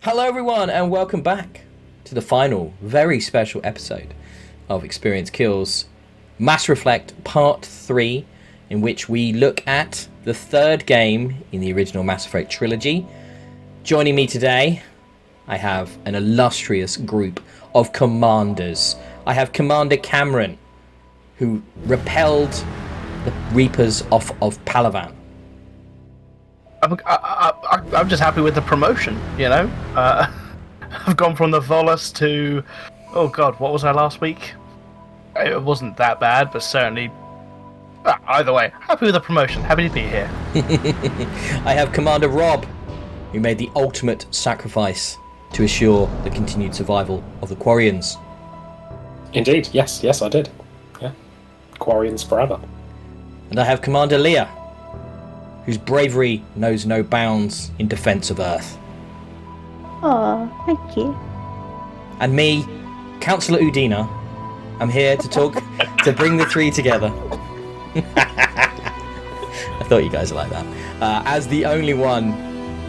Hello everyone and welcome back to the final, very special episode of Experience Kills Mass Reflect Part 3, in which we look at the third game in the original Mass Effect trilogy. Joining me today, I have an illustrious group of commanders. I have Commander Cameron, who repelled the Reapers off of Palavan. I'm just happy with the promotion, you know? I've gone from the Volus to... Oh god, what was I last week? It wasn't that bad, but certainly... Either way, happy with the promotion. Happy to be here. I have Commander Rob, who made the ultimate sacrifice to assure the continued survival of the Quarians. Indeed, yes, I did. Yeah. Quarians forever. And I have Commander Leah, whose bravery knows no bounds in defense of Earth. Oh, thank you. And me, Councillor Udina. I'm here to talk, to bring the three together. I thought you guys would like that. As the only one,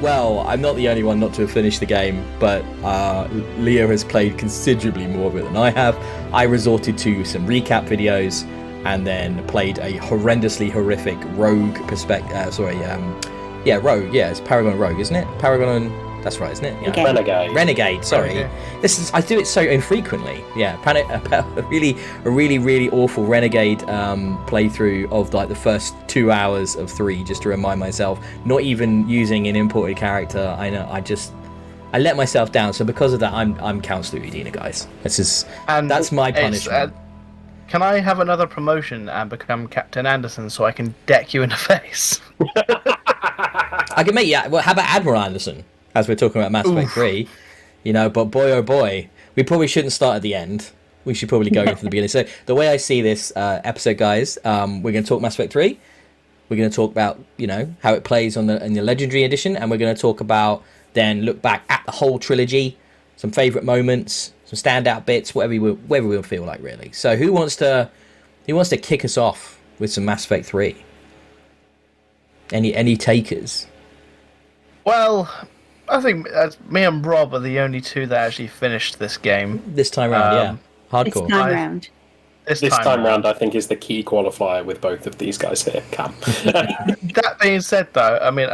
well, I'm not the only one not to have finished the game, but Leah has played considerably more of it than I have. I resorted to some recap videos and then played a horrendously horrific rogue rogue, it's Paragon Rogue, isn't it? Paragon, that's right, isn't it? Yeah. Renegade, sorry. I do it so infrequently. Yeah, a really awful Renegade playthrough of like the first 2 hours of 3, just to remind myself, not even using an imported character. I let myself down, so because of that, I'm Councillor Udina, guys. That's my punishment. Can I have another promotion and become Captain Anderson so I can deck you in the face? I can make well, how about Admiral Anderson, as we're talking about Mass Effect 3? You know, but boy oh boy, we probably shouldn't start at the end. We should probably go in from the beginning. So the way I see this episode, guys, we're going to talk Mass Effect 3. We're going to talk about, you know, how it plays in the Legendary Edition, and we're going to talk about, then look back at the whole trilogy, some favourite moments, some standout bits, whatever we'll feel like, really. So who wants to kick us off with some Mass Effect 3? Any takers? Well, I think me and Rob are the only two that actually finished this game. This time round, yeah. Hardcore. This time round. This time round, I think, is the key qualifier with both of these guys here, Cam. That being said, though, I mean,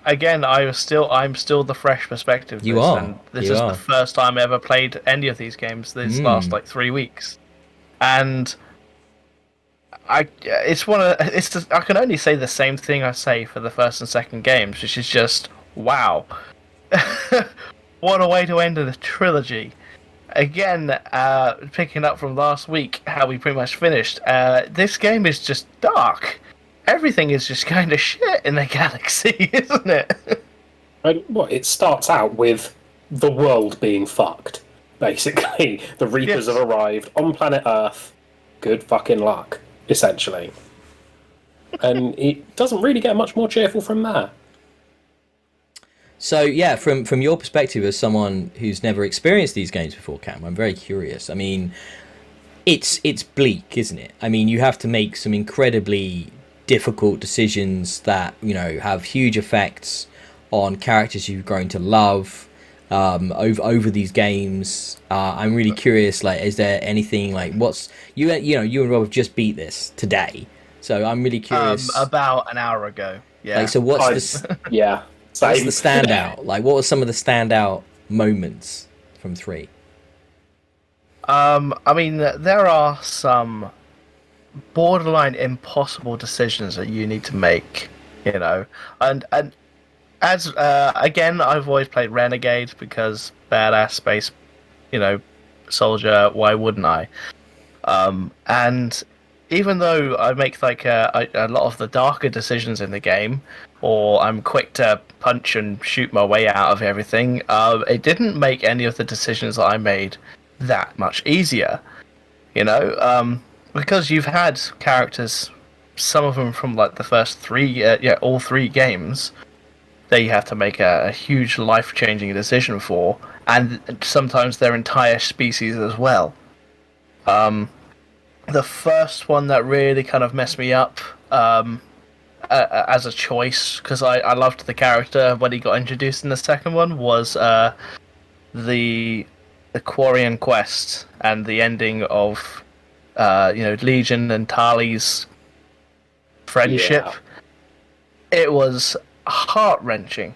again, I'm still the fresh perspective. You are. And this is the first time I ever played any of these games this last 3 weeks, and I can only say the same thing I say for the first and second games, which is just wow, what a way to end a trilogy. Again, picking up from last week, how we pretty much finished, this game is just dark. Everything is just kind of shit in the galaxy, isn't it? It starts out with the world being fucked, basically. The Reapers have arrived on planet Earth. Good fucking luck, essentially. And it doesn't really get much more cheerful from there. So yeah, from your perspective as someone who's never experienced these games before, Cam, I'm very curious. I mean, it's bleak, isn't it? I mean, you have to make some incredibly difficult decisions that, you know, have huge effects on characters you've grown to love over these games. I'm really curious. Like, is there anything like you and Rob have just beat this today, so I'm really curious. About an hour ago. Yeah. Like, so what's yeah. What's the standout? Like, what were some of the standout moments from 3? I mean, there are some borderline impossible decisions that you need to make, you know. And as again, I've always played Renegade because badass space, you know, soldier. Why wouldn't I? And even though I make like a lot of the darker decisions in the game, or I'm quick to punch and shoot my way out of everything, it didn't make any of the decisions that I made that much easier, you know, because you've had characters, some of them from like the first 3, all 3 games, that you have to make a huge life-changing decision for, and sometimes their entire species as well. The first one that really kind of messed me up as a choice, because I loved the character when he got introduced in the second one, was the Quarian quest and the ending of Legion and Tali's friendship, it was heart-wrenching.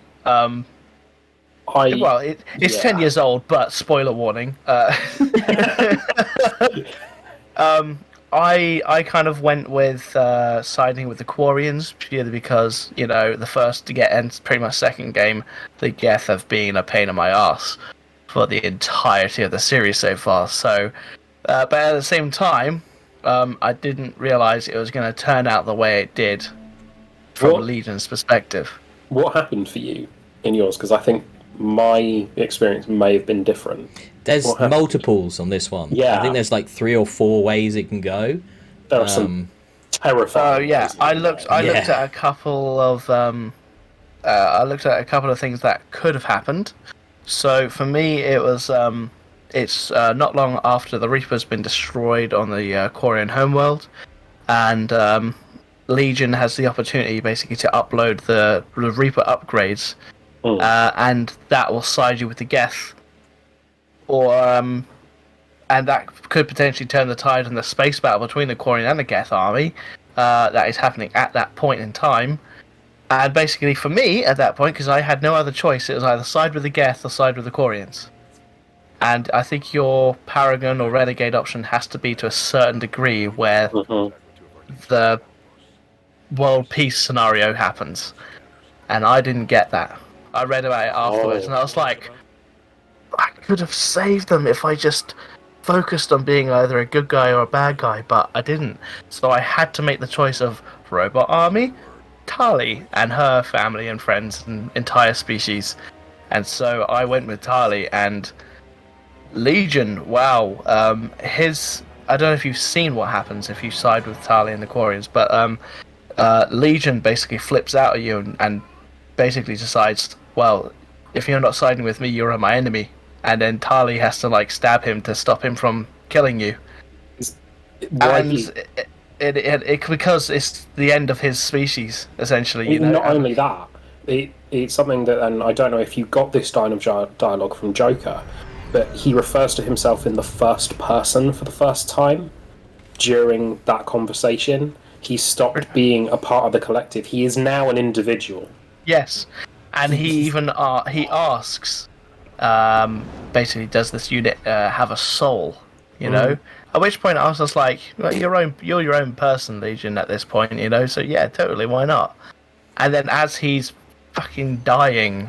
It's 10 years old, but spoiler warning. I kind of went with siding with the Quarians purely because, the first to get and pretty much second game, the Geth have been a pain in my ass for the entirety of the series so far. So, but at the same time, I didn't realize it was going to turn out the way it did from Legion's perspective. What happened for you in yours? Because I think my experience may have been different. There's multiples on this one. Yeah. I think there's like 3 or 4 ways it can go. There are some terrifying. I looked at a couple of things that could have happened. So for me, it was it's not long after the Reaper's been destroyed on the Quarian homeworld, and Legion has the opportunity basically to upload the Reaper upgrades, and that will side you with the Geth, and that could potentially turn the tide in the space battle between the Quarian and the Geth army that is happening at that point in time. And basically for me, at that point, because I had no other choice, it was either side with the Geth or side with the Quarians. And I think your Paragon or Renegade option has to be to a certain degree where the world peace scenario happens. And I didn't get that. I read about it afterwards, and I was like, I could have saved them if I just focused on being either a good guy or a bad guy, but I didn't. So I had to make the choice of Robot Army, Tali, and her family and friends and entire species. And so I went with Tali, and Legion, wow. I don't know if you've seen what happens if you side with Tali and the Quarians, but Legion basically flips out at you and basically decides, well, if you're not siding with me, you're my enemy. And then Tali has to stab him to stop him from killing you. Because it's the end of his species, essentially. Not only that, it's something that, and I don't know if you got this line of dialogue from Joker, but he refers to himself in the first person for the first time during that conversation. He stopped being a part of the collective. He is now an individual. Yes, and he even he asks, basically, does this unit have a soul? At which point I was just like, well, you're your own person, Legion, at this point, So yeah, totally, why not? And then as he's fucking dying,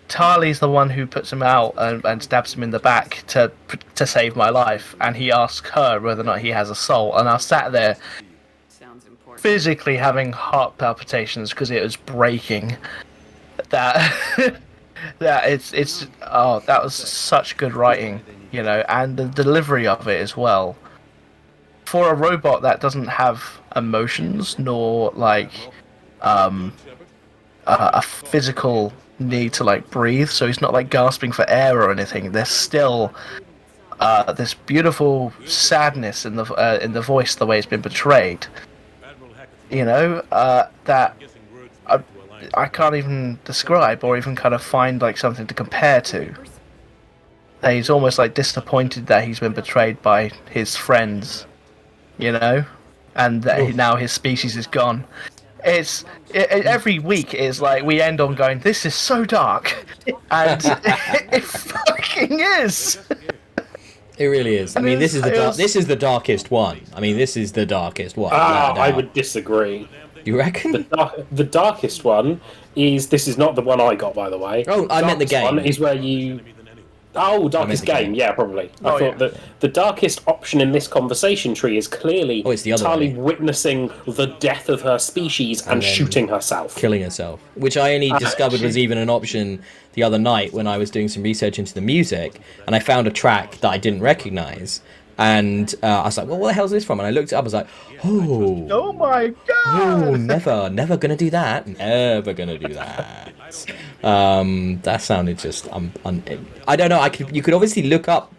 Tali's the one who puts him out and stabs him in the back to save my life, and he asks her whether or not he has a soul, and I sat there physically having heart palpitations because it was breaking. That that was such good writing, and the delivery of it as well. For a robot that doesn't have emotions nor a physical need to breathe, so he's not gasping for air or anything. There's still this beautiful sadness in the voice, the way it's been portrayed. That I can't even describe or even kind of find something to compare to. He's almost disappointed that he's been betrayed by his friends, and that now his species is gone. Every week is we end on going, this is so dark, and it fucking is. It really is. I mean, this is the darkest one. This is the darkest one. I would disagree. You reckon? The darkest one is... This is not the one I got, by the way. Oh, I meant the game. One is where you... Oh, darkest game. Yeah, probably. I thought that the darkest option in this conversation tree is clearly it's the other Tali way. Witnessing the death of her species and shooting herself. Killing herself. Which I only discovered was even an option the other night when I was doing some research into the music, and I found a track that I didn't recognise. And I was like, well, what the hell is this from? And I looked it up, I was like, oh my god! Oh, never gonna do that. Never gonna do that. That sounded just... I don't know, you could obviously look up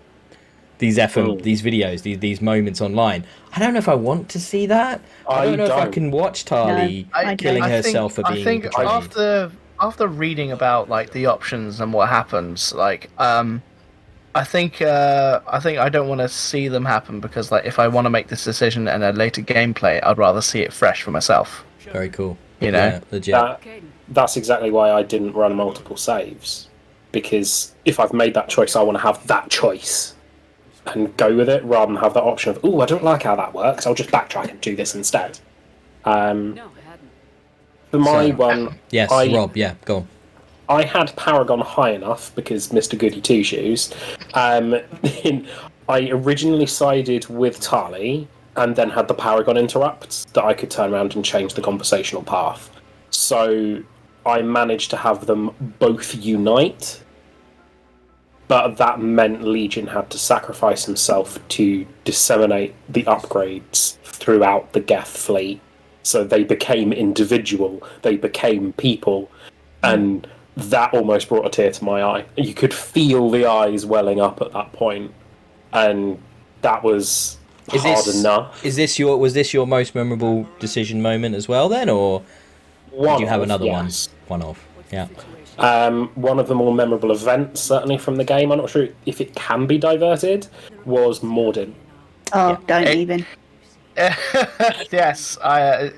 these videos, these moments online. I don't know if I want to see that. I don't know if I can watch Tali killing herself for being betrayed. after reading about like the options and what happens, like I think I don't want to see them happen because like if I want to make this decision in a later gameplay, I'd rather see it fresh for myself. Very cool. You know? Yeah, legit. That's exactly why I didn't run multiple saves, because if I've made that choice, I want to have that choice and go with it rather than have that option of, oh, I don't like how that works, I'll just backtrack and do this instead. For my one, Yes, Rob. Yeah, go on. I had Paragon high enough because Mr. Goody Two Shoes. I originally sided with Tali and then had the Paragon interrupt that I could turn around and change the conversational path. So I managed to have them both unite, but that meant Legion had to sacrifice himself to disseminate the upgrades throughout the Geth fleet. So they became individual, they became people, and that almost brought a tear to my eye. You could feel the eyes welling up at that point, and that was hard enough. Was this your most memorable decision moment as well then, or did you have another one? One of, yeah. One of the more memorable events, certainly from the game, I'm not sure if it can be diverted, was Morden. Oh, don't even. Yes,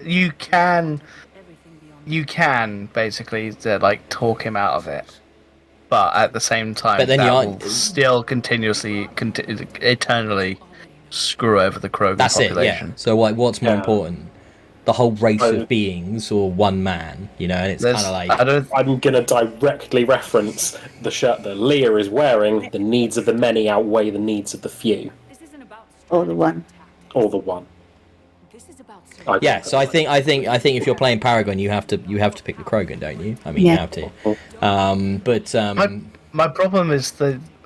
you can basically like talk him out of it, but at the same time, but then will still eternally screw over the Krogan population. It, yeah. So what's more important? The whole race of beings or one man, you know, and it's kind of like... I'm going to directly reference the shirt that Leah is wearing. The needs of the many outweigh the needs of the few. Or the one. Or the one. Yeah, so I think if you're playing Paragon, you have to pick the Krogan, don't you? I mean, you have to. My problem is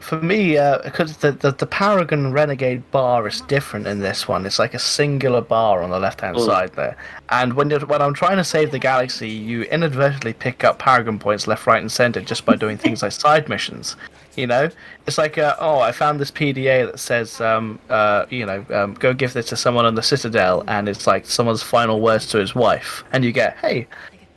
for me, because the Paragon Renegade bar is different in this one. It's like a singular bar on the left-hand side there. And when I'm trying to save the galaxy, you inadvertently pick up Paragon points left, right, and center just by doing things like side missions. You know, it's like, I found this PDA that says, go give this to someone on the Citadel, and it's like someone's final words to his wife, and you get, hey,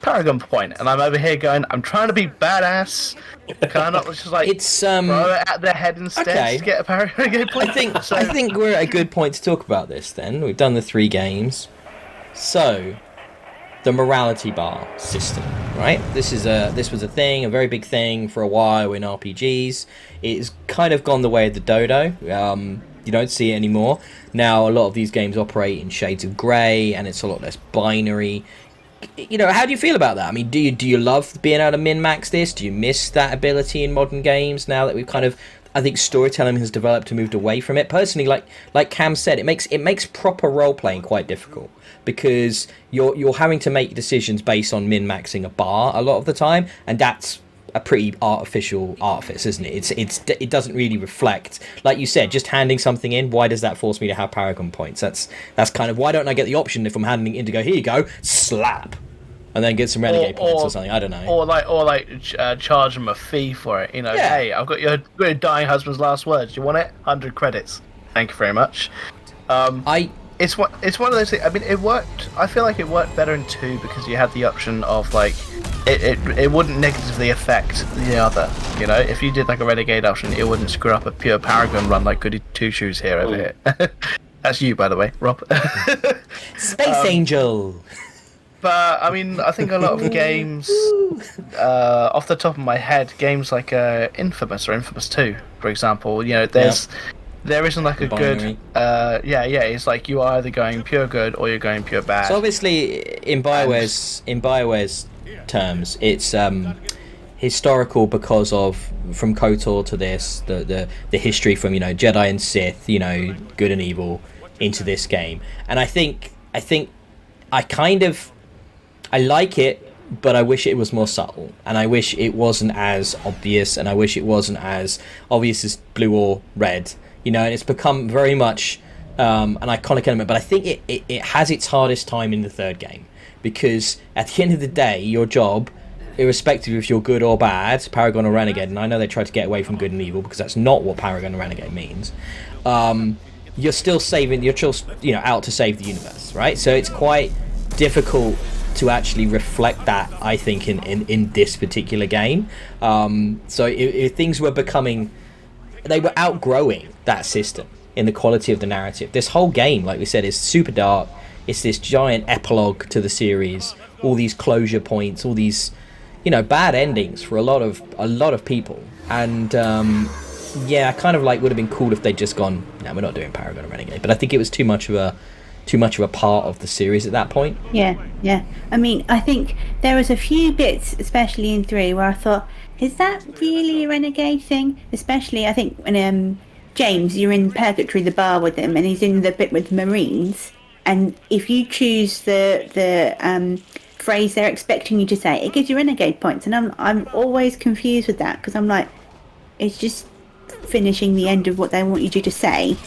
Paragon point, and I'm over here going, I'm trying to be badass. Can I not just like throw it at their head instead to get a Paragon point? I think we're at a good point to talk about this. Then we've done the 3 games, so the morality bar system, right? This was a thing, a very big thing for a while in RPGs. It's kind of gone the way of the dodo. You don't see it anymore. Now a lot of these games operate in shades of grey, and it's a lot less binary. You know, how do you feel about that? I mean, do you love being able to min-max this? Do you miss that ability in modern games now that we've kind of... I think storytelling has developed and moved away from it. Personally, like Cam said, it makes proper role-playing quite difficult, because you're having to make decisions based on min-maxing a bar a lot of the time, and that's a pretty artificial artifice, isn't it? It doesn't really reflect, like you said, just handing something in. Why does that force me to have Paragon points? That's kind of, why don't I get the option if I'm handing it in to go, here you go, slap, and then get some renegade points or something? I don't know. Or charge them a fee for it. You know, hey, I've got your dying husband's last words. Do you want it? 100 credits. Thank you very much. It's one of those things. I mean, it worked. I feel like it worked better in 2 because you had the option of like, it wouldn't negatively affect the other. You know, if you did like a renegade option, it wouldn't screw up a pure Paragon run like Goody Two Shoes here over here. That's you, by the way, Rob. Space Angel. But I mean, I think a lot of games, off the top of my head, games like Infamous or Infamous 2, for example, you know, there isn't like a good it's like you are either going pure good or you're going pure bad. So obviously in BioWare's terms, it's historical because of, from KOTOR to this, the history from, you know, Jedi and Sith, you know, good and evil, into this game. And I think I like it, but I wish it was more subtle, and I wish it wasn't as obvious, and I wish it wasn't as obvious as blue or red. You know, and it's become very much an iconic element, but I think it has its hardest time in the 3rd game, because at the end of the day, your job, irrespective if you're good or bad, Paragon or Renegade, and I know they try to get away from good and evil because that's not what Paragon or Renegade means, you're still out to save the universe, right? So it's quite difficult to actually reflect that, I think, in this particular game. So if things were becoming, they were outgrowing that system in the quality of the narrative. This whole game, like we said, is super dark. It's this giant epilogue to the series, all these closure points, all these, bad endings for a lot of people. And I kind of like would have been cool if they'd just gone, no, we're not doing Paragon or Renegade. But I think it was too much of a part of the series at that point. Yeah. I mean, I think there was a few bits, especially in 3, where I thought, is that really a Renegade thing? Especially, I think when James, you're in Purgatory, the bar with him, and he's in the bit with Marines. And if you choose the phrase they're expecting you to say, it gives you Renegade points. And I'm always confused with that, because I'm like, it's just finishing the end of what they want you to say. It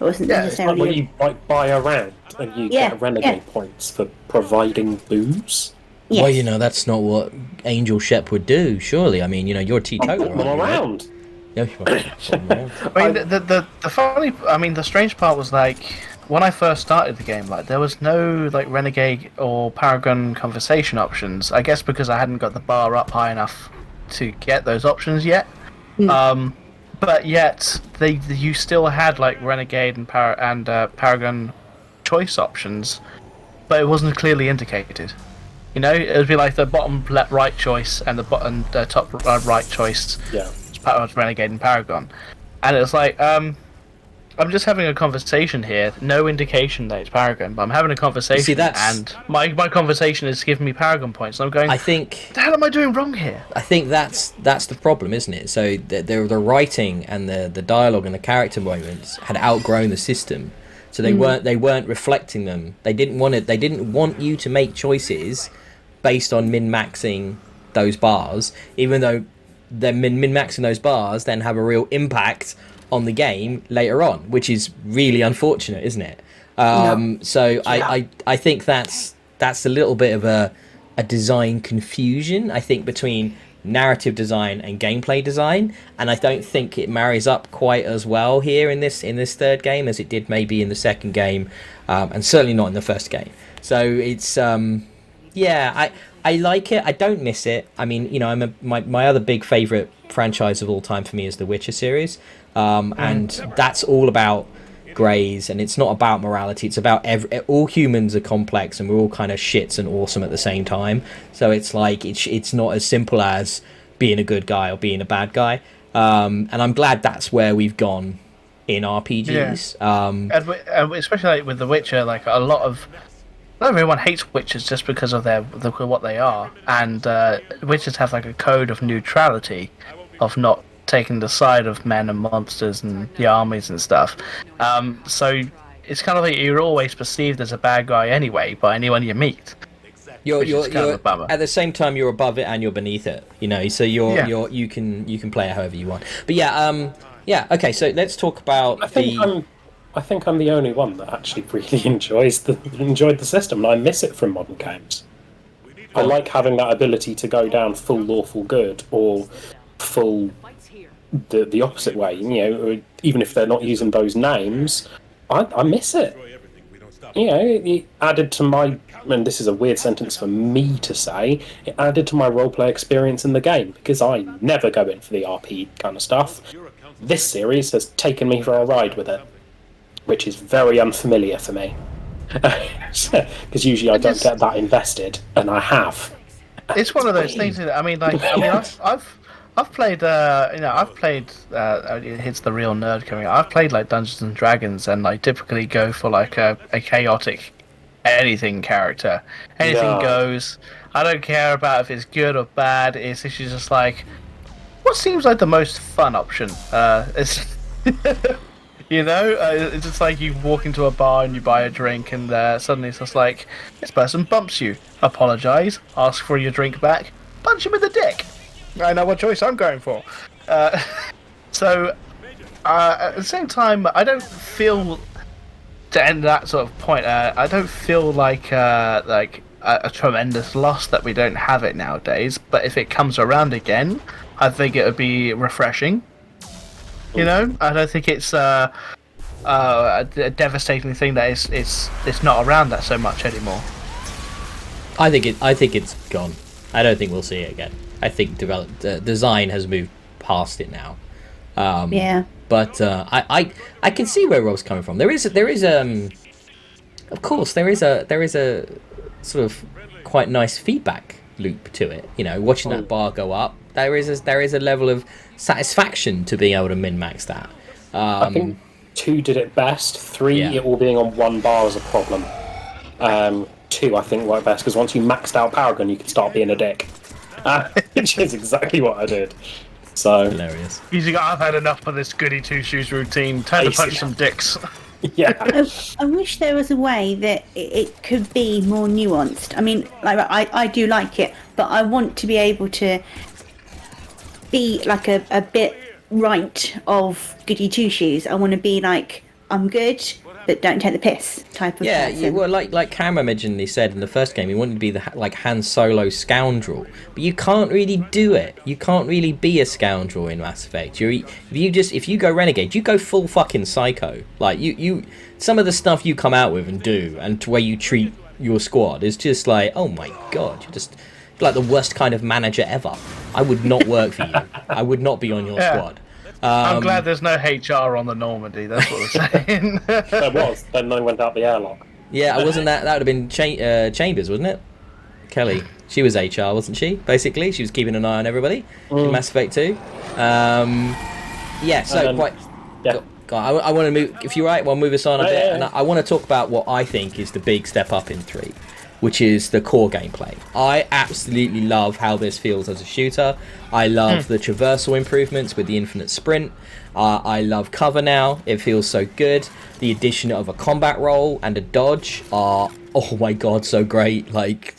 wasn't necessarily. It's like when you buy a round and you get Renegade points for providing booze. Yes. Well, that's not what Angel Shep would do, surely. I mean, you're a teetotaler. Put them around. Yeah, I mean, the strange part was, like, when I first started the game, like, there was no, like, Renegade or Paragon conversation options. I guess because I hadn't got the bar up high enough to get those options yet. But yet, you still had, like, Renegade and Paragon choice options, but it wasn't clearly indicated. It would be like the bottom left right choice and the top right choice. Yeah. Was Renegade and Paragon, and it's like, I'm just having a conversation here. No indication that it's Paragon, but I'm having a conversation, and my conversation is giving me Paragon points. And I'm going, I think, what the hell am I doing wrong here? I think that's the problem, isn't it? So the writing and the dialogue and the character moments had outgrown the system, so they weren't reflecting them. They didn't want you to make choices based on min-maxing those bars, even though the min-maxing those bars then have a real impact on the game later on, which is really unfortunate, isn't it? So I think that's a little bit of a design confusion, I think, between narrative design and gameplay design, and I don't think it marries up quite as well here in this third game as it did maybe in the second game, and certainly not in the first game. So it's I like it. I don't miss it. I mean, my other big favorite franchise of all time for me is the Witcher series, and that's all about greys, and it's not about morality. It's about all humans are complex, and we're all kind of shits and awesome at the same time. So it's like it's not as simple as being a good guy or being a bad guy. And I'm glad that's where we've gone in RPGs. And especially like with the Witcher, like a lot of. Not everyone hates Witchers just because of what they are, and Witchers have like a code of neutrality, of not taking the side of men and monsters and the armies and stuff. So it's kind of like you're always perceived as a bad guy anyway by anyone you meet. You're kind of a bummer. At the same time, you're above it and you're beneath it. So you can play it however you want. But okay. So let's talk about I think I'm the only one that actually really enjoyed the system, and I miss it from modern games. I like having that ability to go down full lawful good or full the opposite way. Even if they're not using those names, I miss it. It added to my, and this is a weird sentence for me to say, it added to my roleplay experience in the game, because I never go in for the RP kind of stuff. This series has taken me for a ride with it, which is very unfamiliar for me, because usually I don't get that invested, and I have. It's one of those things. I've played. It's the real nerd coming out. I've played like Dungeons and Dragons, and I typically go for like a chaotic anything character. Anything goes. I don't care about if it's good or bad. It's just like what seems like the most fun option. It's. It's just like you walk into a bar and you buy a drink, and suddenly it's just like, this person bumps you. Apologise, ask for your drink back, punch him in the dick. I know what choice I'm going for. So, at the same time, I don't feel, to end that sort of point, I don't feel like a tremendous loss that we don't have it nowadays, but if it comes around again, I think it would be refreshing. I don't think it's a devastating thing that it's not around that so much anymore. I think it's gone. I don't think we'll see it again. I think design has moved past it now. Yeah. But I can see where Rob's coming from. There is of course there is a sort of quite nice feedback loop to it. You know, watching that bar go up, there is a level of satisfaction to being able to min-max that. I think 2 did it best. 3, it all being on one bar is a problem. 2, I think, worked best because once you maxed out Paragon, you can start being a dick, which is exactly what I did. So Hilarious. Easy, I've had enough of this goody two shoes routine. Time to punch some dicks. Yeah. I wish there was a way that it could be more nuanced. I mean, like I do like it, but I want to be able to be like a bit right of goody two shoes. I want to be like, I'm good, but don't take the piss type of person. Well, like Cam originally said in the first game, he wanted to be the like Han Solo scoundrel, but you can't really do it. You can't really be a scoundrel in Mass Effect. If you go renegade, you go full fucking psycho. Like you some of the stuff you come out with and do, and the way you treat your squad is just like, oh my god, you're just like the worst kind of manager ever. I would not work for you. I would not be on your squad. I'm glad there's no HR on the Normandy. That's what we're saying. There was. Then I went out the airlock. Yeah, wasn't that would have been Chambers, wasn't it? Kelly. She was HR, wasn't she? Basically, she was keeping an eye on everybody in Mass Effect 2. Yeah. So quite. Yeah. I want to move. If you're right, we'll move us on a bit, and I want to talk about what I think is the big step up in 3, which is the core gameplay. I absolutely love how this feels as a shooter. I love the traversal improvements with the infinite sprint. I love cover now. It feels so good. The addition of a combat roll and a dodge are, oh my god, so great. Like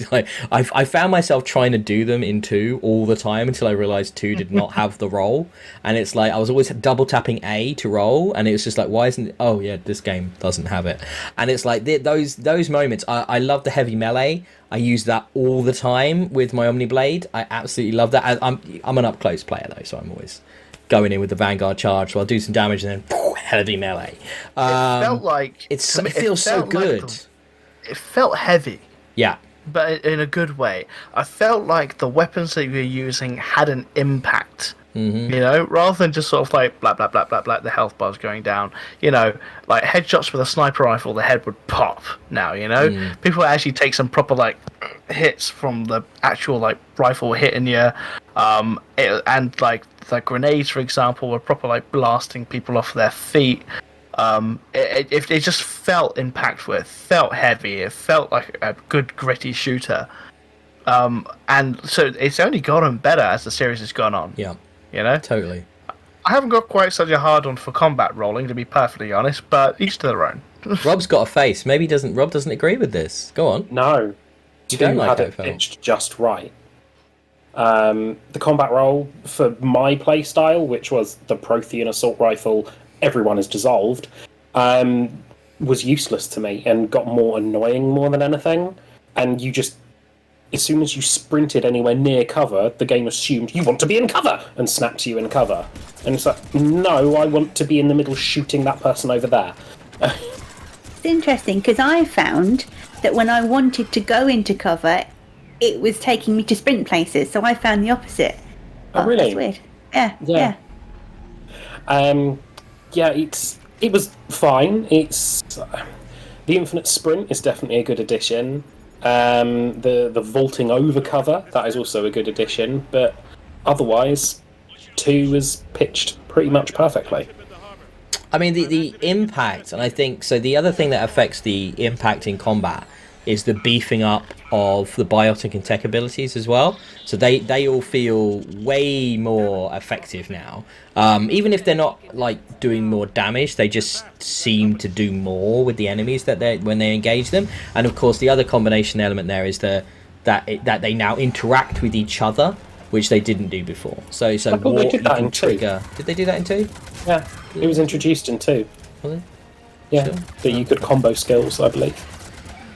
I found myself trying to do them in 2 all the time until I realized 2 did not have the roll. And it's like I was always double tapping A to roll, and it was just like, why isn't it? Oh yeah, this game doesn't have it. And it's like those moments. I love the heavy melee. I use that all the time with my Omniblade. I absolutely love that. I'm an up close player though, so I'm always going in with the Vanguard charge, so I'll do some damage and then heavy melee. It felt like it feels so good. It felt heavy. Yeah. But in a good way. I felt like the weapons that you were using had an impact. Mm-hmm. You know, rather than just sort of like blah blah blah blah blah, the health bar's going down. You know, like headshots with a sniper rifle, the head would pop. Now, you know, people actually take some proper like hits from the actual like rifle hitting you, and like grenades, for example, were proper like blasting people off their feet. It just felt impactful. It felt heavy. It felt like a good gritty shooter. And so it's only gotten better as the series has gone on. Yeah. You know? Totally. I haven't got quite such a hard on for combat rolling, to be perfectly honest, but each to their own. Rob's got a face. Maybe Rob doesn't agree with this. Go on. No. You don't like had it pitched just right. The combat roll for my play style, which was the Prothean assault rifle, everyone is dissolved, was useless to me and got more annoying more than anything. And you just, as soon as you sprinted anywhere near cover, the game assumed you want to be in cover and snaps you in cover. And it's like, no, I want to be in the middle shooting that person over there. It's interesting because I found that when I wanted to go into cover, it was taking me to sprint places. So I found the opposite. Oh, really? That's weird. Yeah. Yeah, it was fine. It's the infinite sprint is definitely a good addition. The vaulting over cover, that is also a good addition, but otherwise 2 is pitched pretty much perfectly. I mean, the impact, and I think so. The other thing that affects the impact in combat is the beefing up of the biotic and tech abilities as well. So they all feel way more effective now. Even if they're not like doing more damage, they just seem to do more with the enemies when they engage them. And of course, the other combination element there is that they now interact with each other, which they didn't do before. So they did that in 2. Did they do that in 2? Yeah, it was introduced in 2. Was it? Yeah, Sure. that you could combo skills, I believe.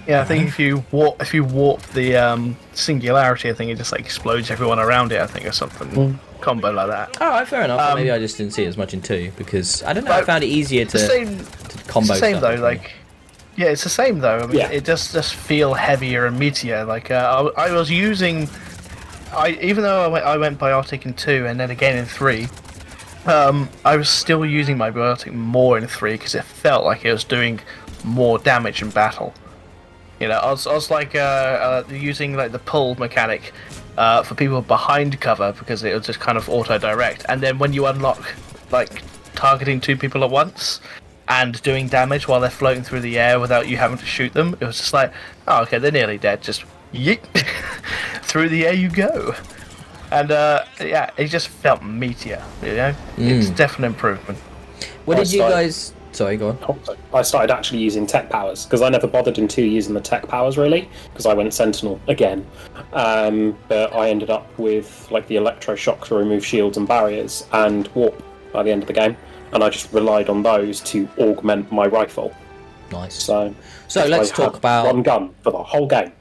Yeah, I think if you warp the singularity, I think it just like explodes everyone around it. I think or something combo like that. All right, fair enough. Maybe I just didn't see it as much in 2 because I don't know. I found it easier to combo. It's the same stuff though. Like Yeah, it's the same though. I mean, Yeah. it does just feel heavier and meatier. Like I was using, even though I went biotic in 2 and then again in 3, I was still using my biotic more in 3 because it felt like it was doing more damage in battle. You know, I was like using like the pull mechanic for people behind cover because it was just kind of auto direct, and then when you unlock like targeting 2 people at once and doing damage while they're floating through the air without you having to shoot them, it was just like, oh, okay, they're nearly dead. Just yeet through the air you go, and yeah, it just felt meatier. You know, it's definite improvement. What did you Sorry. guys? Sorry, go on. I started actually using tech powers because I never bothered in 2 using the tech powers really because I went Sentinel again, but I ended up with like the electroshock to remove shields and barriers and warp by the end of the game, and I just relied on those to augment my rifle. Nice. So let's I talk had about one gun for the whole game.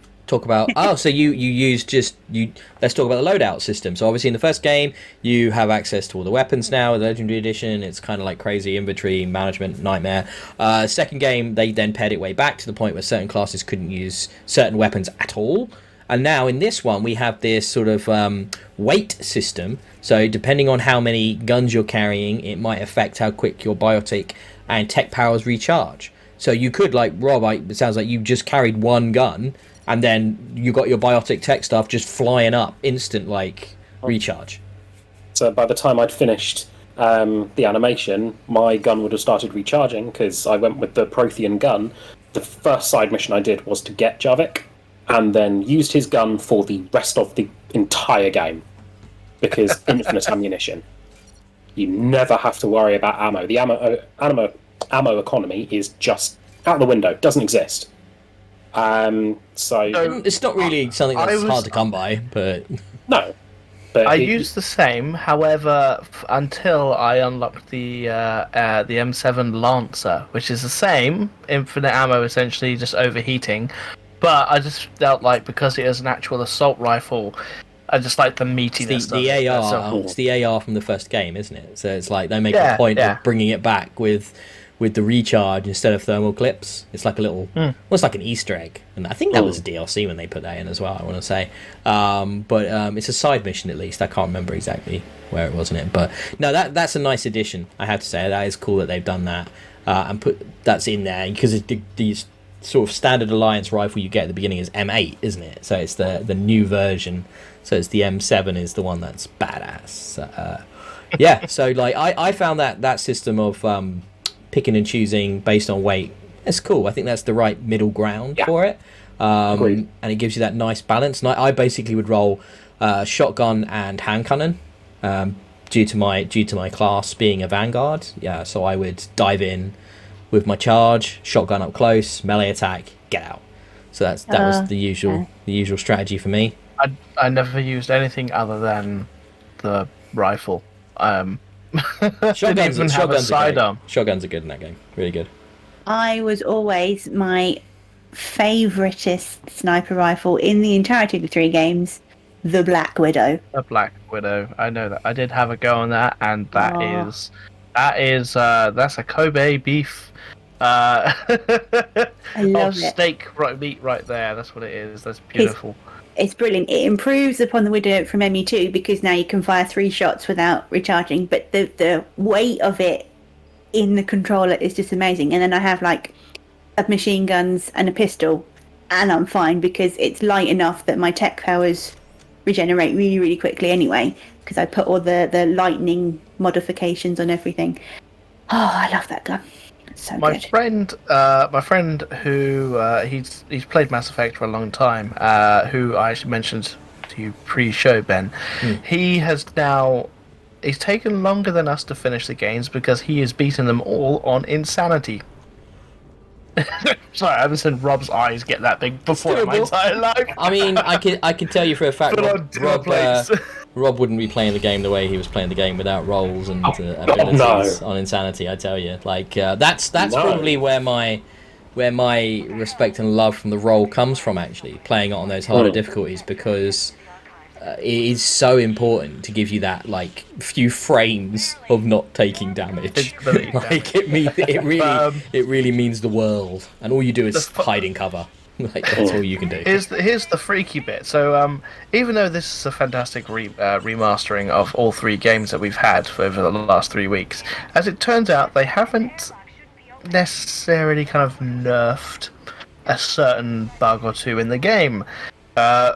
so you used let's talk about the loadout system. So obviously in the first game you have access to all the weapons now with the Legendary Edition. It's kind of like crazy inventory management nightmare. Second game they then pared it way back to the point where certain classes couldn't use certain weapons at all, and now in this one we have this sort of weight system. So depending on how many guns you're carrying, it might affect how quick your biotic and tech powers recharge. So you could, like Rob, it sounds like you just carried one gun and then you got your biotic tech stuff just flying up, instant like recharge. So by the time I'd finished the animation, my gun would have started recharging because I went with the Prothean gun. The first side mission I did was to get Javik, and then used his gun for the rest of the entire game because infinite ammunition. You never have to worry about ammo. The ammo economy is just out the window. Doesn't exist. So It's not really something that's hard to come by, but no. But I used the same, however, until I unlocked the M7 Lancer, which is the same, infinite ammo essentially, just overheating. But I just felt like because it is an actual assault rifle, I just like the meatiness. the AR. So, It's the AR from the first game, isn't it? So it's like they make a point of bringing it back with the recharge instead of thermal clips. It's like a little, almost like an Easter egg, and I think that was a DLC when they put that in as well. I want to say, but it's a side mission at least. I can't remember exactly where it was in it, but no, that's a nice addition. I have to say that is cool that they've done that and put that's in there because these sort of standard Alliance rifle you get at the beginning is M8, isn't it? So it's the new version. So it's the M7 is the one that's badass. Yeah. So like I found that system of picking and choosing based on weight, it's cool. I think that's the right middle ground for it, and it gives you that nice balance. And I basically would roll shotgun and hand cannon due to my class being a vanguard. Yeah, so I would dive in with my charge, shotgun up close, melee attack, get out. So that was the usual strategy for me. I never used anything other than the rifle. Shotguns have a sidearm. Shotguns are good in that game. Really good. I was always my favoritist sniper rifle in the entirety of the 3 games, the Black Widow. The Black Widow. I know that. I did have a go on that, and that's a Kobe beef. I love it. Steak meat right there. That's what it is. That's beautiful. It's brilliant. It improves upon the Widow from ME2 because now you can fire 3 shots without recharging, but the weight of it in the controller is just amazing. And then I have like submachine guns and a pistol, and I'm fine because it's light enough that my tech powers regenerate really, really quickly anyway, because I put all the lightning modifications on everything. Oh, I love that gun. So my good. friend who he's played Mass Effect for a long time, who I actually mentioned to you pre-show, Ben. He's taken longer than us to finish the games because he has beaten them all on insanity. Sorry, I haven't seen Rob's eyes get that big before in my entire life. I mean, I can tell you for a fact Rob wouldn't be playing the game the way he was playing the game without rolls and abilities on insanity. I tell you, like that's probably where my respect and love from the roll comes from. Actually, playing it on those harder difficulties because it is so important to give you that like few frames of not taking damage. Like it really means the world, and all you do is hide in cover. Like that's all you can do. Here's the freaky bit. So even though this is a fantastic remastering of all 3 games that we've had for over the last 3 weeks, as it turns out, they haven't necessarily kind of nerfed a certain bug or two in the game.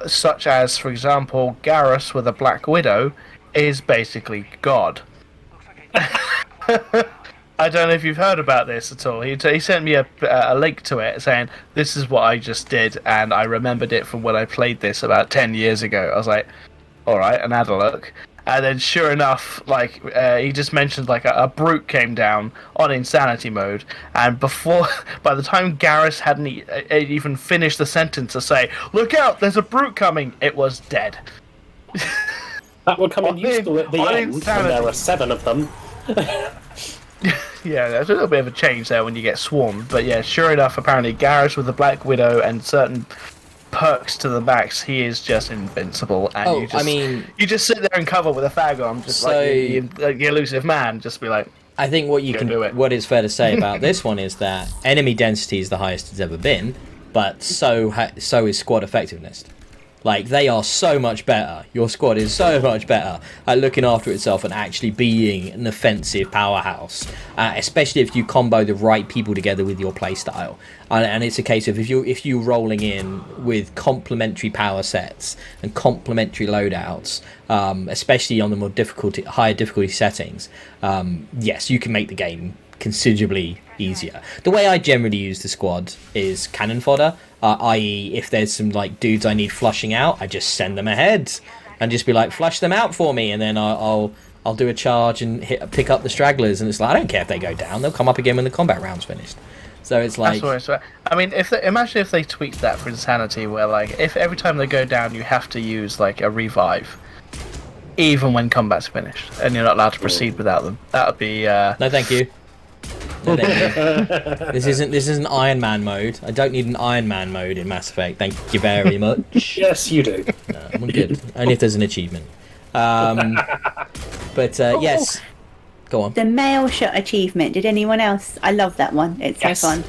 Such as, for example, Garrus with a Black Widow is basically God. I don't know if you've heard about this at all. He sent me a link to it saying, this is what I just did, and I remembered it from when I played this about 10 years ago. I was like, alright, and had a look. And then sure enough, like, he just mentioned like a brute came down on insanity mode, and by the time Garrus hadn't even finished the sentence to say, look out, there's a brute coming, it was dead. That would come in useful at the end, when there are 7 of them. Yeah, there's a little bit of a change there when you get swarmed, but yeah, sure enough, apparently Garrus with the Black Widow and certain perks to the max, he is just invincible, and you just sit there and cover with a fag on, just like the Elusive Man, just be like. I think what is fair to say about this one is that enemy density is the highest it's ever been, but so is squad effectiveness. Like, they are so much better. Your squad is so much better at looking after itself and actually being an offensive powerhouse. Especially if you combo the right people together with your playstyle. And it's a case of if you're rolling in with complementary power sets and complementary loadouts, especially on the higher difficulty settings, yes, you can make the game considerably easier. The way I generally use the squad is cannon fodder, i.e. if there's some like dudes I need flushing out, I just send them ahead and just be like, flush them out for me, and then I'll do a charge and pick up the stragglers, and it's like, I don't care if they go down, they'll come up again when the combat round's finished. So it's like, I mean, imagine if they tweaked that for Insanity, where like if every time they go down you have to use like a revive, even when combat's finished, and you're not allowed to proceed without them. That would be no thank you. This isn't Iron Man mode. I don't need an Iron Man mode in Mass Effect. Thank you very much. Yes, you do. No, I'm good. Only if there's an achievement. Yes. Go on. The mail shot achievement. Did anyone else? I love that one. It's so fun.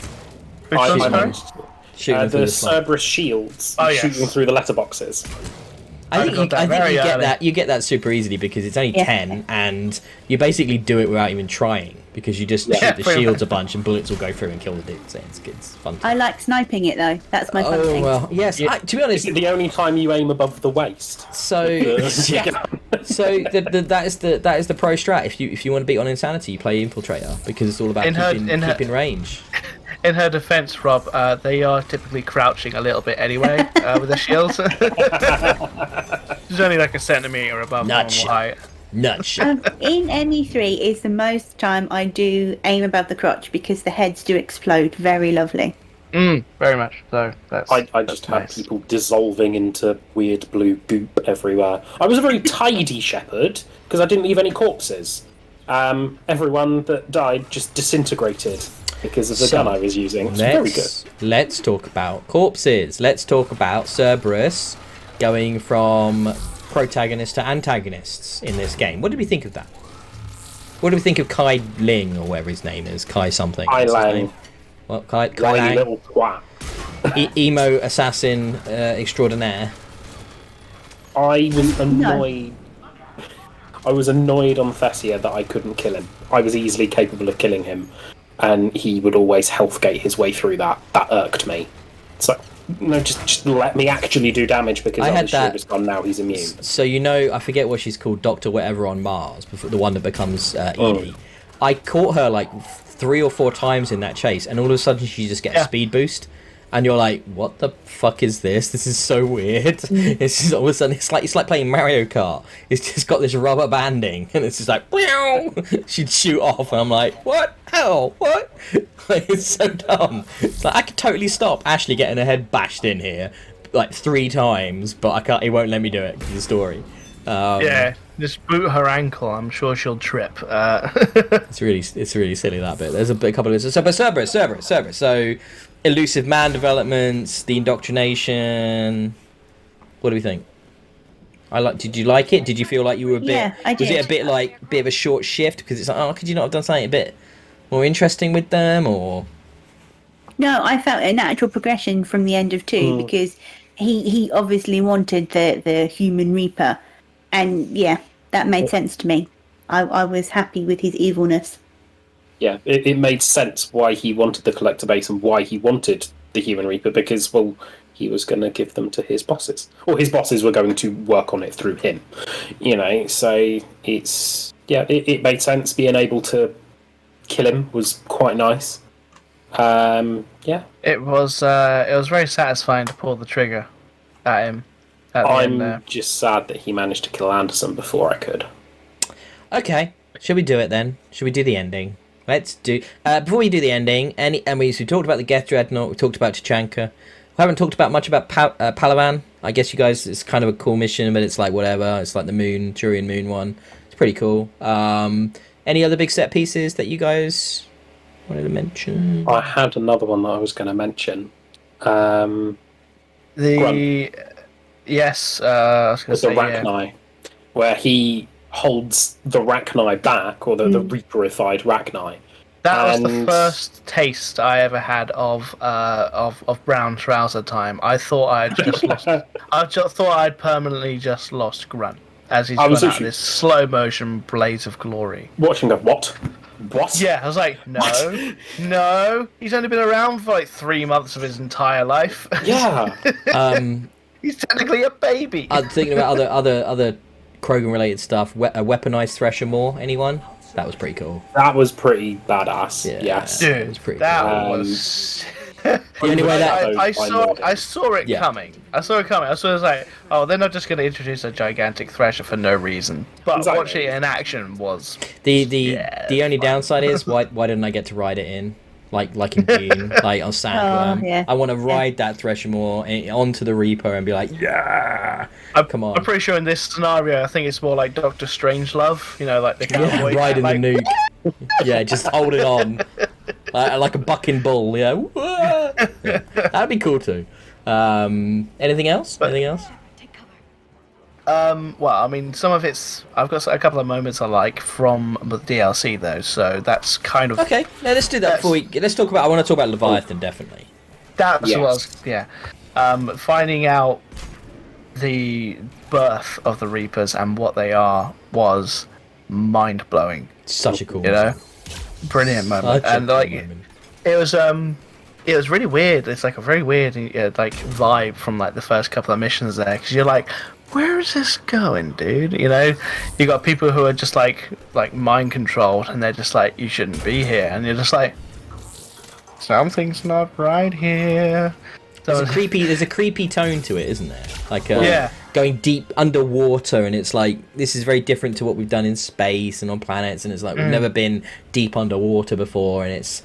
I managed the Cerberus shields shooting through the letterboxes. I think you get that super easily because it's only 10, and you basically do it without even trying, because you just shoot the shields a bunch and bullets will go through and kill the dudes. It's fun. I like sniping it though. That's my fun thing. Well, yes. To be honest, is it the only time you aim above the waist? So that is the pro strat. If you want to beat on Insanity, you play Infiltrator, because it's all about keeping range. In her defense, Rob, they are typically crouching a little bit anyway with their shields. It's only like a centimetre above normal height. Nuts. In ME3 is the most time I do aim above the crotch, because the heads do explode very lovely. Very much so. I just had people dissolving into weird blue goop everywhere. I was a very tidy shepherd, because I didn't leave any corpses. Everyone that died just disintegrated because of the gun I was using. It's very good. Let's talk about corpses. Let's talk about Cerberus going from protagonist to antagonists in this game. What did we think of that? What do we think of Kai Ling, or whatever his name is? Kai something. Kai Lang. What? Kai Lang? Little twat. Emo assassin extraordinaire. I was annoyed. I was annoyed on Thessia that I couldn't kill him. I was easily capable of killing him, and he would always healthgate his way through that. That irked me. So, no, just let me actually do damage, because his shield is gone now, he's immune. So, I forget what she's called, Dr. Whatever on Mars, before the one that becomes Edie. I caught her like 3 or 4 times in that chase, and all of a sudden she just gets a speed boost. And you're like, what the fuck is this? This is so weird. It's just all of a sudden, it's like playing Mario Kart. It's just got this rubber banding, and it's just like, wow. She'd shoot off, and I'm like, what? How? What? Like, it's so dumb. It's like, I could totally stop Ashley getting her head bashed in here like 3 times, but I can't. It won't let me do it because of the story. Just boot her ankle. I'm sure she'll trip. It's really silly, that bit. There's a couple of but Cerberus. So, Elusive Man developments, the indoctrination. What do we think? Did you like it? Did you feel like you were a bit? Yeah, I Was it did. a bit of a short shift because it's like, oh, could you not have done something a bit more interesting with them, or? No, I felt a natural progression from the end of 2 because he obviously wanted the human Reaper, and yeah, that made sense to me. I was happy with his evilness. Yeah, it made sense why he wanted the collector base and why he wanted the Human Reaper, because, well, he was going to give them to his bosses. Or his bosses were going to work on it through him. So it's... Yeah, it made sense. Being able to kill him was quite nice. Yeah. It was very satisfying to pull the trigger at him. At the end there. I'm just sad that he managed to kill Anderson before I could. Okay, should we do it then? Should we do the ending? Let's do. Before we do the ending, we talked about the Geth Dreadnought. We talked about Tachanka. We haven't talked about much about Palawan. I guess you guys, it's kind of a cool mission, but it's like whatever. It's like the Moon, Turian Moon one. It's pretty cool. Any other big set pieces that you guys wanted to mention? I had another one that I was going to mention. Yes, I was going to say the Rachni, where he holds the Rachni back, or the Reaperified Rachni. That was the first taste I ever had of brown trouser time. I thought I'd just lost. Thought I'd permanently just lost Grunt as he's run out this slow motion blaze of glory. Watching the what? What? Yeah, I was like, no. He's only been around for like 3 months of his entire life. Yeah. He's technically a baby. I'm thinking about other Krogan related stuff. A weaponized Thresher Maw. Anyone? That was pretty cool. That was pretty badass. Yeah. Yes. Dude, it was pretty that cool. was. Anyway, I saw it Yeah. coming. I saw it was like, oh, they're not just going to introduce a gigantic Thresher for no reason. But Exactly. watching it in action was the only downside is why didn't I get to ride it in like in Dune, like on Sandworm? yeah. I want to ride that Thresher Maw onto the Reaper and be like, yeah, come on. I'm pretty sure in this scenario, I think it's more like Doctor Strangelove, like the cowboy. Riding like, the nuke. Yeah, just hold it on like a bucking bull. Yeah, that'd be cool too. Anything else? Well, I mean, some of it's. I've got a couple of moments I like from the DLC though, so that's kind of Okay. Now let's do that before we. Let's talk about. I want to talk about Leviathan definitely. that's Yes. what I was. Yeah, finding out the birth of the Reapers and what they are was mind blowing. Such a cool. Brilliant moment, Such a and cool like moment. it was really weird. It's like a very weird like vibe from like the first couple of missions there, because you're like, where is this going, dude? You got people who are just like mind controlled, and they're just like, you shouldn't be here, and you're just like, something's not right here. There's a creepy tone to it, isn't there? Like Yeah. going deep underwater, and it's like this is very different to what we've done in space and on planets, and it's like we've never been deep underwater before, and it's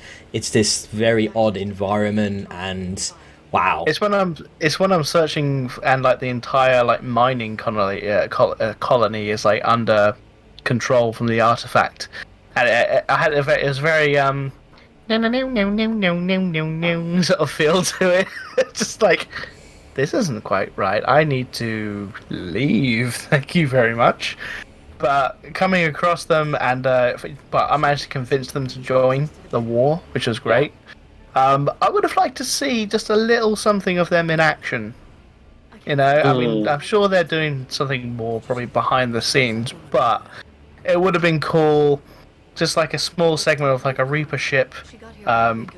this very odd environment, and wow. It's when I'm searching, and like the entire like mining colony is like under control from the artifact, and it was very sort of feel to it. Just like, this isn't quite right. I need to leave. Thank you very much. But coming across them, and but I managed to convince them to join the war, which was great. I would have liked to see just a little something of them in action. I mean, I'm sure they're doing something more probably behind the scenes, but it would have been cool, just like a small segment of like a Reaper ship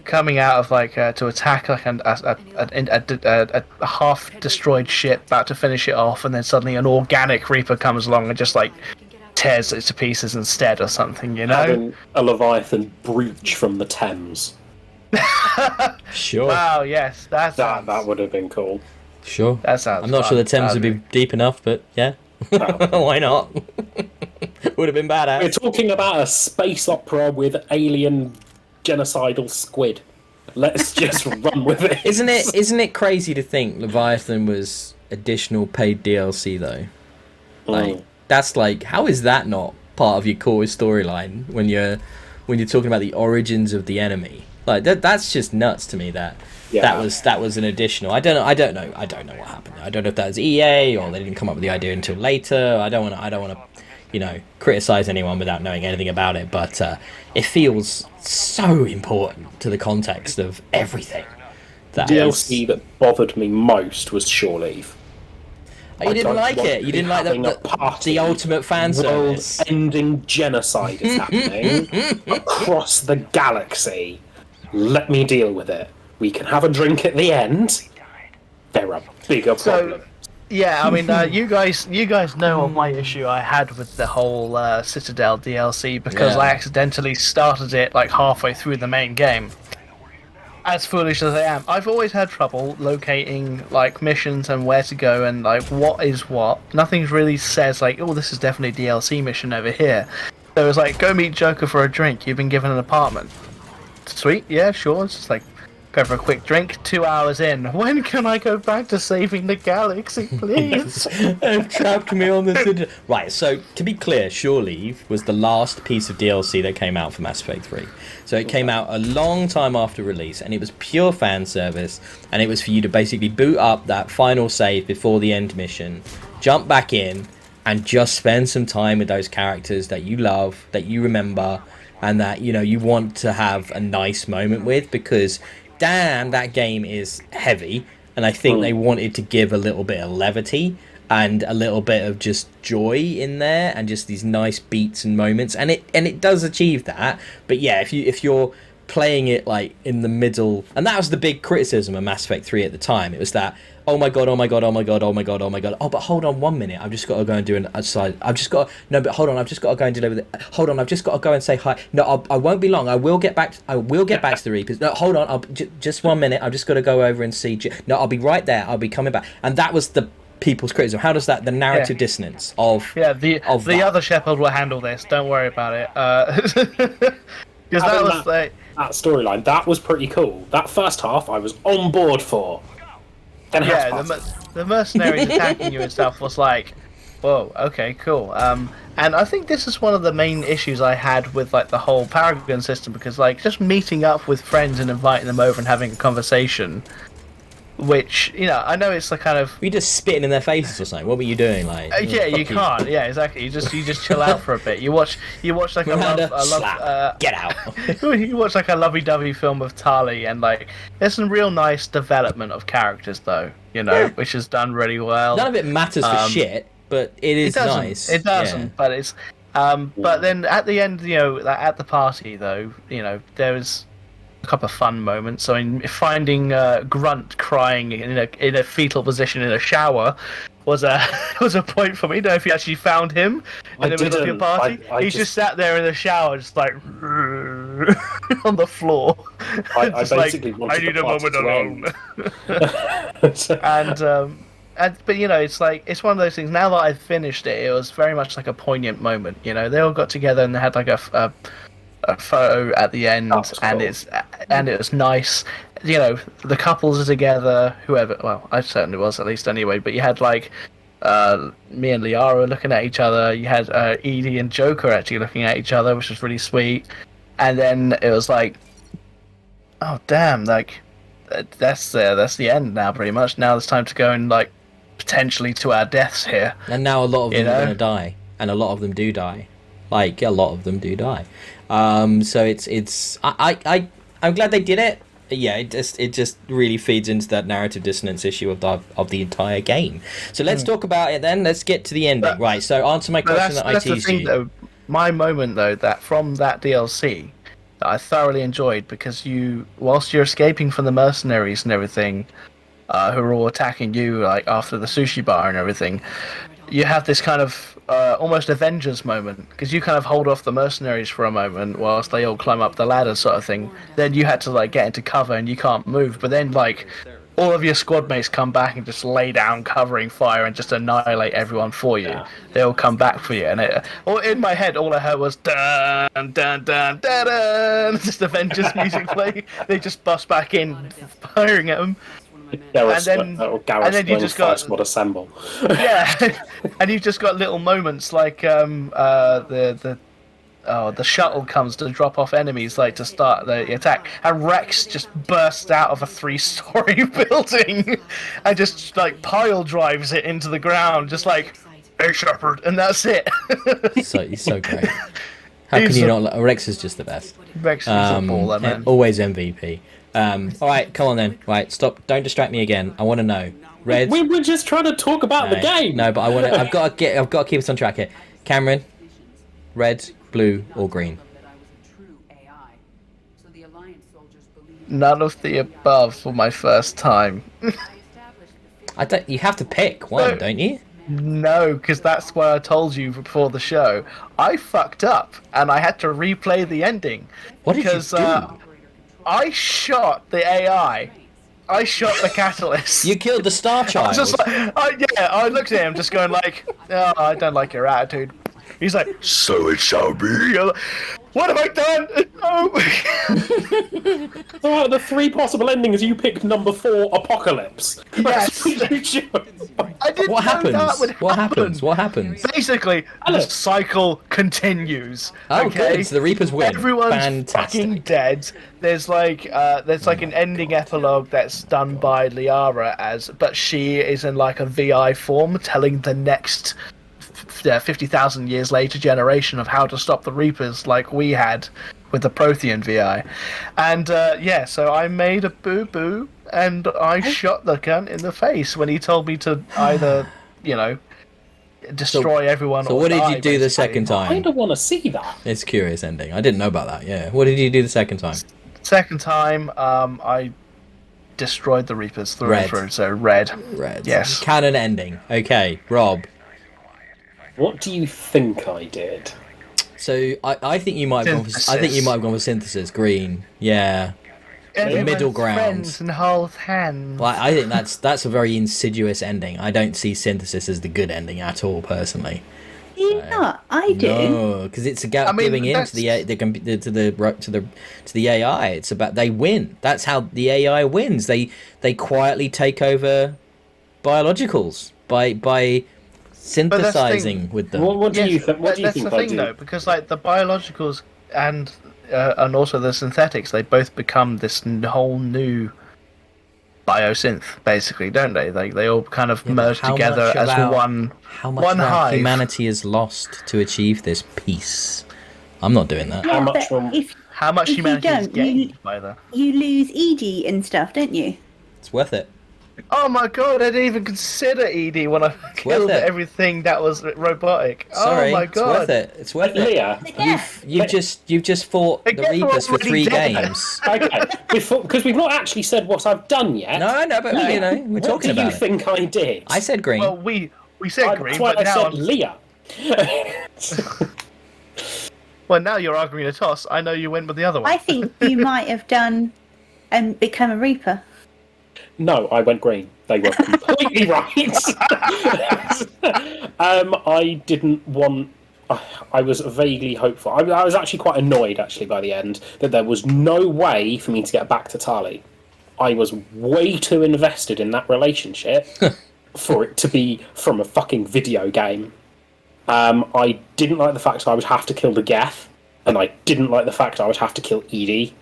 coming out of like to attack like a half destroyed ship about to finish it off, and then suddenly an organic Reaper comes along and just like tears it to pieces instead or something, Having a Leviathan breach from the Thames. Sure. Wow, yes, That would have been cool. Sure. That sounds I'm not sure the Thames would be deep enough, but yeah. Why not? Would have been badass. We're talking about a space opera with alien genocidal squid. Let's just run with it. Isn't it crazy to think Leviathan was additional paid DLC though? Like that's like, how is that not part of your core storyline when you're talking about the origins of the enemy? Like that's just nuts to me. That Yeah. That was an additional. I don't know what happened. I don't know if that was EA or they didn't come up with the idea until later. I don't want to criticize anyone without knowing anything about it, but it feels so important to the context of everything. The DLC that bothered me most was Shore Leave. You didn't like it. You didn't like the ultimate fan service. World-ending genocide is happening across the galaxy. Let me deal with it. We can have a drink at the end. There are bigger problems. Yeah, I mean, you guys know of my issue I had with the whole Citadel DLC because I accidentally started it like halfway through the main game. As foolish as I am, I've always had trouble locating like missions and where to go and like what is what. Nothing really says like, oh, this is definitely a DLC mission over here. So it's like, go meet Joker for a drink. You've been given an apartment. Sweet, yeah, sure. It's just like, go for a quick drink. 2 hours in. When can I go back to saving the galaxy, please? They've trapped me on the Citadel. Right, so to be clear, Shore Leave was the last piece of DLC that came out for Mass Effect 3. So it came out a long time after release, and it was pure fan service, and it was for you to basically boot up that final save before the end mission, jump back in, and just spend some time with those characters that you love, that you remember, and that you want to have a nice moment with, because damn, that game is heavy, and I think they wanted to give a little bit of levity and a little bit of just joy in there, and just these nice beats and moments, and it does achieve that. But yeah, if you're playing it like in the middle, and that was the big criticism of Mass Effect 3 at the time, it was that oh my god, oh but hold on 1 minute, I've just got to go and do I've just got to go and deliver I've just got to go and say hi. No, I won't be long, I will get back to the Reapers. No, hold on, just 1 minute, I've just got to go over and see no, I'll be right there, I'll be coming back. And that was the people's criticism. How does that, the narrative dissonance of the other Shepherd will handle this, don't worry about it, because that was like that storyline, that was pretty cool. That first half I was on board for. Then the mercenaries attacking you and stuff was like, whoa, okay, cool. And I think this is one of the main issues I had with like the whole Paragon system, because like just meeting up with friends and inviting them over and having a conversation, which I know it's the kind of, were you just spitting in their faces or something? What were you doing? Like yeah, you can't. Yeah, exactly. You just chill out for a bit. You watch like get out. You watch like a lovey-dovey film of Tali, and like there's some real nice development of characters though, which is done really well. None of it matters for shit, but it is nice. It doesn't, but it's but then at the end, at the party though, there was a couple of fun moments. I mean, finding Grunt crying in a fetal position in a shower was a point for me. If you actually found him in the middle of your party, he just sat there in the shower, just like on the floor. I basically like, wanted I need the a moment alone. But it's like, it's one of those things. Now that I've finished it, it was very much like a poignant moment. They all got together and they had like a photo at the end, and it was nice. The couples are together, whoever, well, I certainly was, at least anyway, but you had like me and Liara looking at each other, you had Edie and Joker actually looking at each other, which was really sweet. And then it was like, oh damn, like that's the end now, pretty much. Now it's time to go and like potentially to our deaths here. And now a lot of them are going to die, and a lot of them do die. Like a lot of them do die. So it's I'm glad they did it. Yeah, it just really feeds into that narrative dissonance issue of the entire game. So let's talk about it then. Let's get to the ending. Right. So answer my question that I teased you. Though, my moment though, that from that DLC that I thoroughly enjoyed, because whilst you're escaping from the mercenaries and everything, who are all attacking you like after the sushi bar and everything, you have this kind of almost Avengers moment, because you kind of hold off the mercenaries for a moment whilst they all climb up the ladder sort of thing. Then you had to like get into cover and you can't move, but then like all of your squad mates come back and just lay down covering fire and just annihilate everyone for you. They all come back for you, and in my head all I heard was dun dun dun dun dun, just Avengers music play. They just bust back in firing at them. And then you just got squad assemble. Yeah, and you've just got little moments like the the shuttle comes to drop off enemies, like to start the attack, and Rex just bursts out of a 3-story building and just like pile drives it into the ground, just like, "Hey, Shepard," and that's it. He's so great. How can you not? Rex is just the best. Rex is a baller, man. Always MVP. All right, come on then. Right, stop. Don't distract me again. I want to know. Red. We were just trying to talk about the game. No, but I want to. I've got to keep us on track here. Cameron, red, blue, or green? None of the above for my first time. I don't. You have to pick one, don't you? No, because that's what I told you before the show. I fucked up, and I had to replay the ending. What did you do? I shot the AI. I shot the catalyst. You killed the Star Child. I was just like, I looked at him, just going like, "Oh, I don't like your attitude." He's like, "So it shall be." What have I done? No. So out of the 3 possible endings, you picked number 4, Apocalypse. Yes. I didn't What know happens? that would What happen. happens? What happens? Basically, the cycle continues. Oh, okay? good. So the Reapers win. Everyone's Fantastic. fucking dead. There's like an ending epilogue that's done by Liara but she is in like a VI form, telling the next 50,000 years later generation of how to stop the Reapers, like we had with the Prothean VI. And so I made a boo-boo, and I shot the cunt in the face when he told me to either, destroy everyone. So or what did die, you do the basically. second I time? don't want to see that. It's a curious ending. I didn't know about that. Yeah. What did you do the second time? Second time, I destroyed the Reapers through Red. and through. So red. Red. Yes. Canon ending. Okay, Rob. What do you think I did? So I think you might have gone. I think you might have gone with synthesis. Green. Yeah. Everyone's middle ground. Friends and holds hands. Well, I think that's a very insidious ending. I don't see synthesis as the good ending at all, personally. Do you not? I do. No, because it's about giving in to the AI. It's about they win. That's how the AI wins. They quietly take over biologicals by synthesizing with them. What do you think? What do you That's think the I thing, do? though, because like the biologicals and also the synthetics, they both become this whole new biosynth, basically, don't they? They all kind of merge together as one. How much one of our hive. humanity is lost to achieve this peace? I'm not doing that. How much but from- if Much you humanity is don't, gained by that? you lose ED and stuff, don't you? It's worth it. Oh my god, I didn't even consider ED when I killed it. everything that was robotic. Sorry, oh my it's worth god. it. It's worth it. Leah. You've just fought the guess we're Reapers for already 3 dead. games. Okay, because we've not actually said what I've done yet. No, but we're What talking do you about it. think I did? I said green. Well, we said green, That's why but I now said Leah. now you're arguing a toss. I know you went with the other one. I think you might have done and become a Reaper. No, I went green. They were completely right. I didn't want. I was vaguely hopeful. I was actually quite annoyed, by the end, that there was no way for me to get back to Tali. I was way too invested in that relationship for it to be from a fucking video game. I didn't like the fact I would have to kill the Geth, and I didn't like the fact I would have to kill Edie,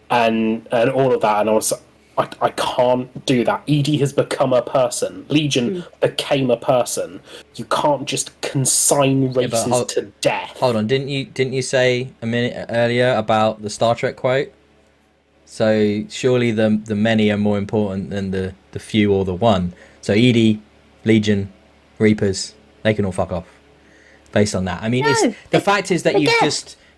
and all of that, and I can't do that. Edie has become a person. Legion became a person. You can't just consign races to death. Hold on, didn't you say a minute earlier about the Star Trek quote? So surely the many are more important than the few or the one. So Edie, Legion, Reapers, they can all fuck off. Based on that, I mean, the fact is that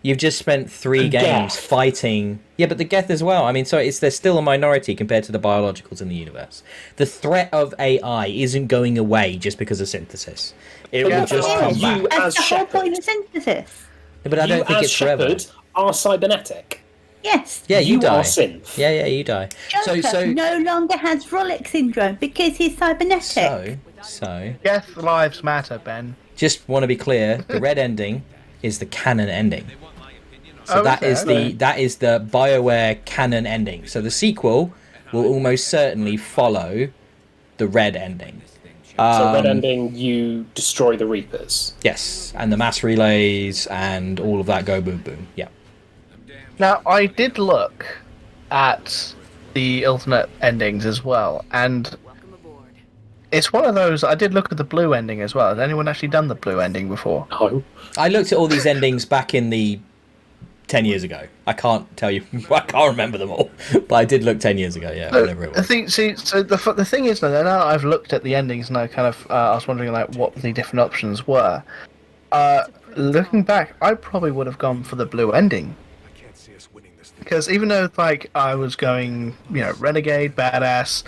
you've just spent 3 games fighting. Yeah, but the Geth as well. I mean, so they're still a minority compared to the biologicals in the universe. The threat of AI isn't going away just because of synthesis. It will just come back. That's the whole point of synthesis. Yeah, but I don't think it's forever. Shepard are cybernetic. Yes. Yeah, you die. are synth. Yeah, you die. Joker no longer has Frolic syndrome because he's cybernetic. So. Death lives matter, Ben. Just want to be clear. The red ending is the canon ending. So that is the BioWare canon ending. So the sequel will almost certainly follow the red ending. So red ending, you destroy the Reapers. Yes, and the mass relays and all of that go boom boom. Yeah. Now, I did look at the alternate endings as well, and it's one of those. I did look at the blue ending as well. Has anyone actually done the blue ending before? No. I looked at all these endings back in the 10 years ago. I can't tell you. I can't remember them all, but I did look 10 years ago. Yeah, whatever it was. The thing is, now that I've looked at the endings, and I kind of I was wondering like what the different options were. Looking back, I probably would have gone for the blue ending. Because even though like I was going, renegade, badass,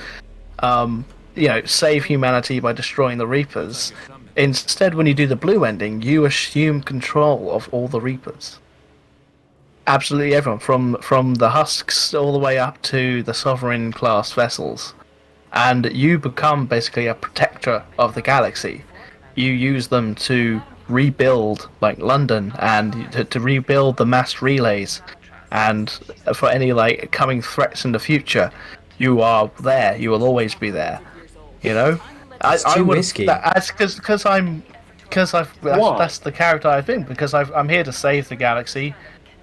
save humanity by destroying the Reapers, instead when you do the blue ending, you assume control of all the Reapers. Absolutely everyone, from the husks all the way up to the sovereign class vessels, and you become basically a protector of the galaxy. You use them to rebuild like London and to rebuild the mass relays, and for any like coming threats in the future, you are there. You will always be there. It's too risky. That's that's the character I've been, because I'm here to save the galaxy.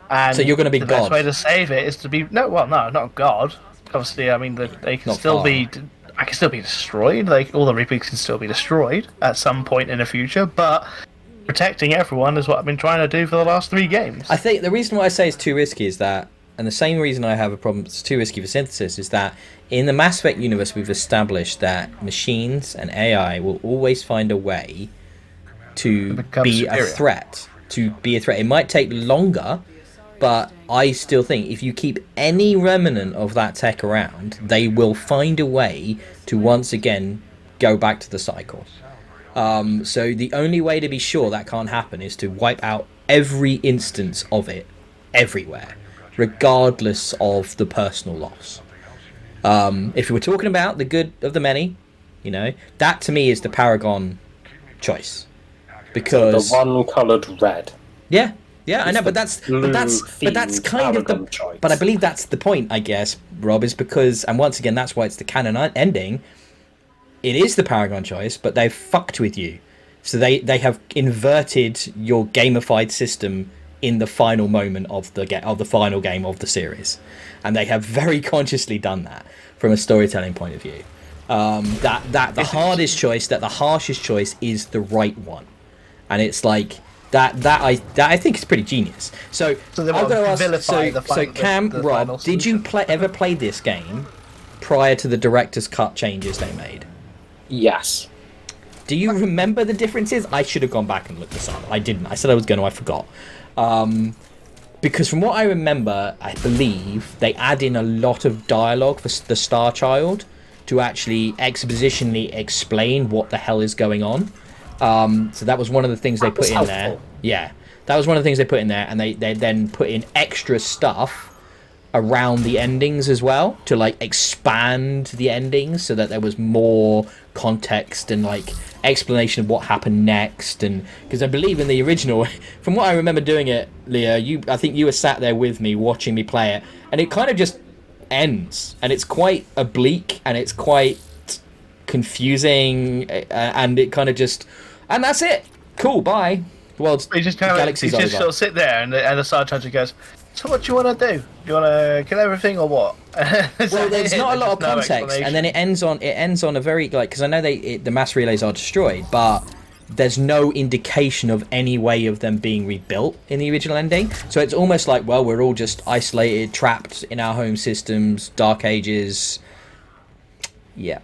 And so you're going to be the God. best way to save it is to be no, not God. Obviously, I mean they can still be. I can still be destroyed. Like all the Reapers can still be destroyed at some point in the future. But protecting everyone is what I've been trying to do for the last 3 games. I think the reason why I say it's too risky is that, and the same reason I have a problem it's too risky for Synthesis, is that in the Mass Effect universe we've established that machines and AI will always find a way to be superior. a threat. To be a threat. It might take longer. But I still think if you keep any remnant of that tech around, they will find a way to once again go back to the cycle. So the only way to be sure that can't happen is to wipe out every instance of it everywhere, regardless of the personal loss. If we're talking about the good of the many, that to me is the Paragon choice. Because the one coloured red. Yeah. Yeah, I know, but that's kind of the. Choice. But I believe that's the point, I guess, Rob, is because, and once again, that's why it's the canon ending. It is the Paragon choice, but they've fucked with you, so they have inverted your gamified system in the final moment of the final game of the series, and they have very consciously done that from a storytelling point of view. That the hardest choice, that the harshest choice, is the right one, and it's like. That I think is pretty genius. So I'm going to ask. So Cam, Rob, did you ever play this game prior to the director's cut changes they made? Yes. Do you remember the differences? I should have gone back and looked this up. I didn't. I said I was going to. I forgot. Because from what I remember, I believe they add in a lot of dialogue for the Star Child to actually expositionally explain what the hell is going on. So that was one of the things they put in there. Yeah, that was one of the things they put in there, and they then put in extra stuff around the endings as well to like expand the endings so that there was more context and like explanation of what happened next. And because I believe in the original, from what I remember doing it, Leah, I think you were sat there with me watching me play it, and it kind of just ends, and it's quite oblique and it's quite confusing, and it kind of just, and that's it. Cool, bye. Well, galaxy's over. Sort of sit there, and the Star Child goes, "So what do you want to do? Do you want to kill everything or what?" Well, there's not a lot of context, and then it ends on a very because I know the mass relays are destroyed, but there's no indication of any way of them being rebuilt in the original ending. So it's almost like, well, we're all just isolated, trapped in our home systems, Dark Ages. Yeah.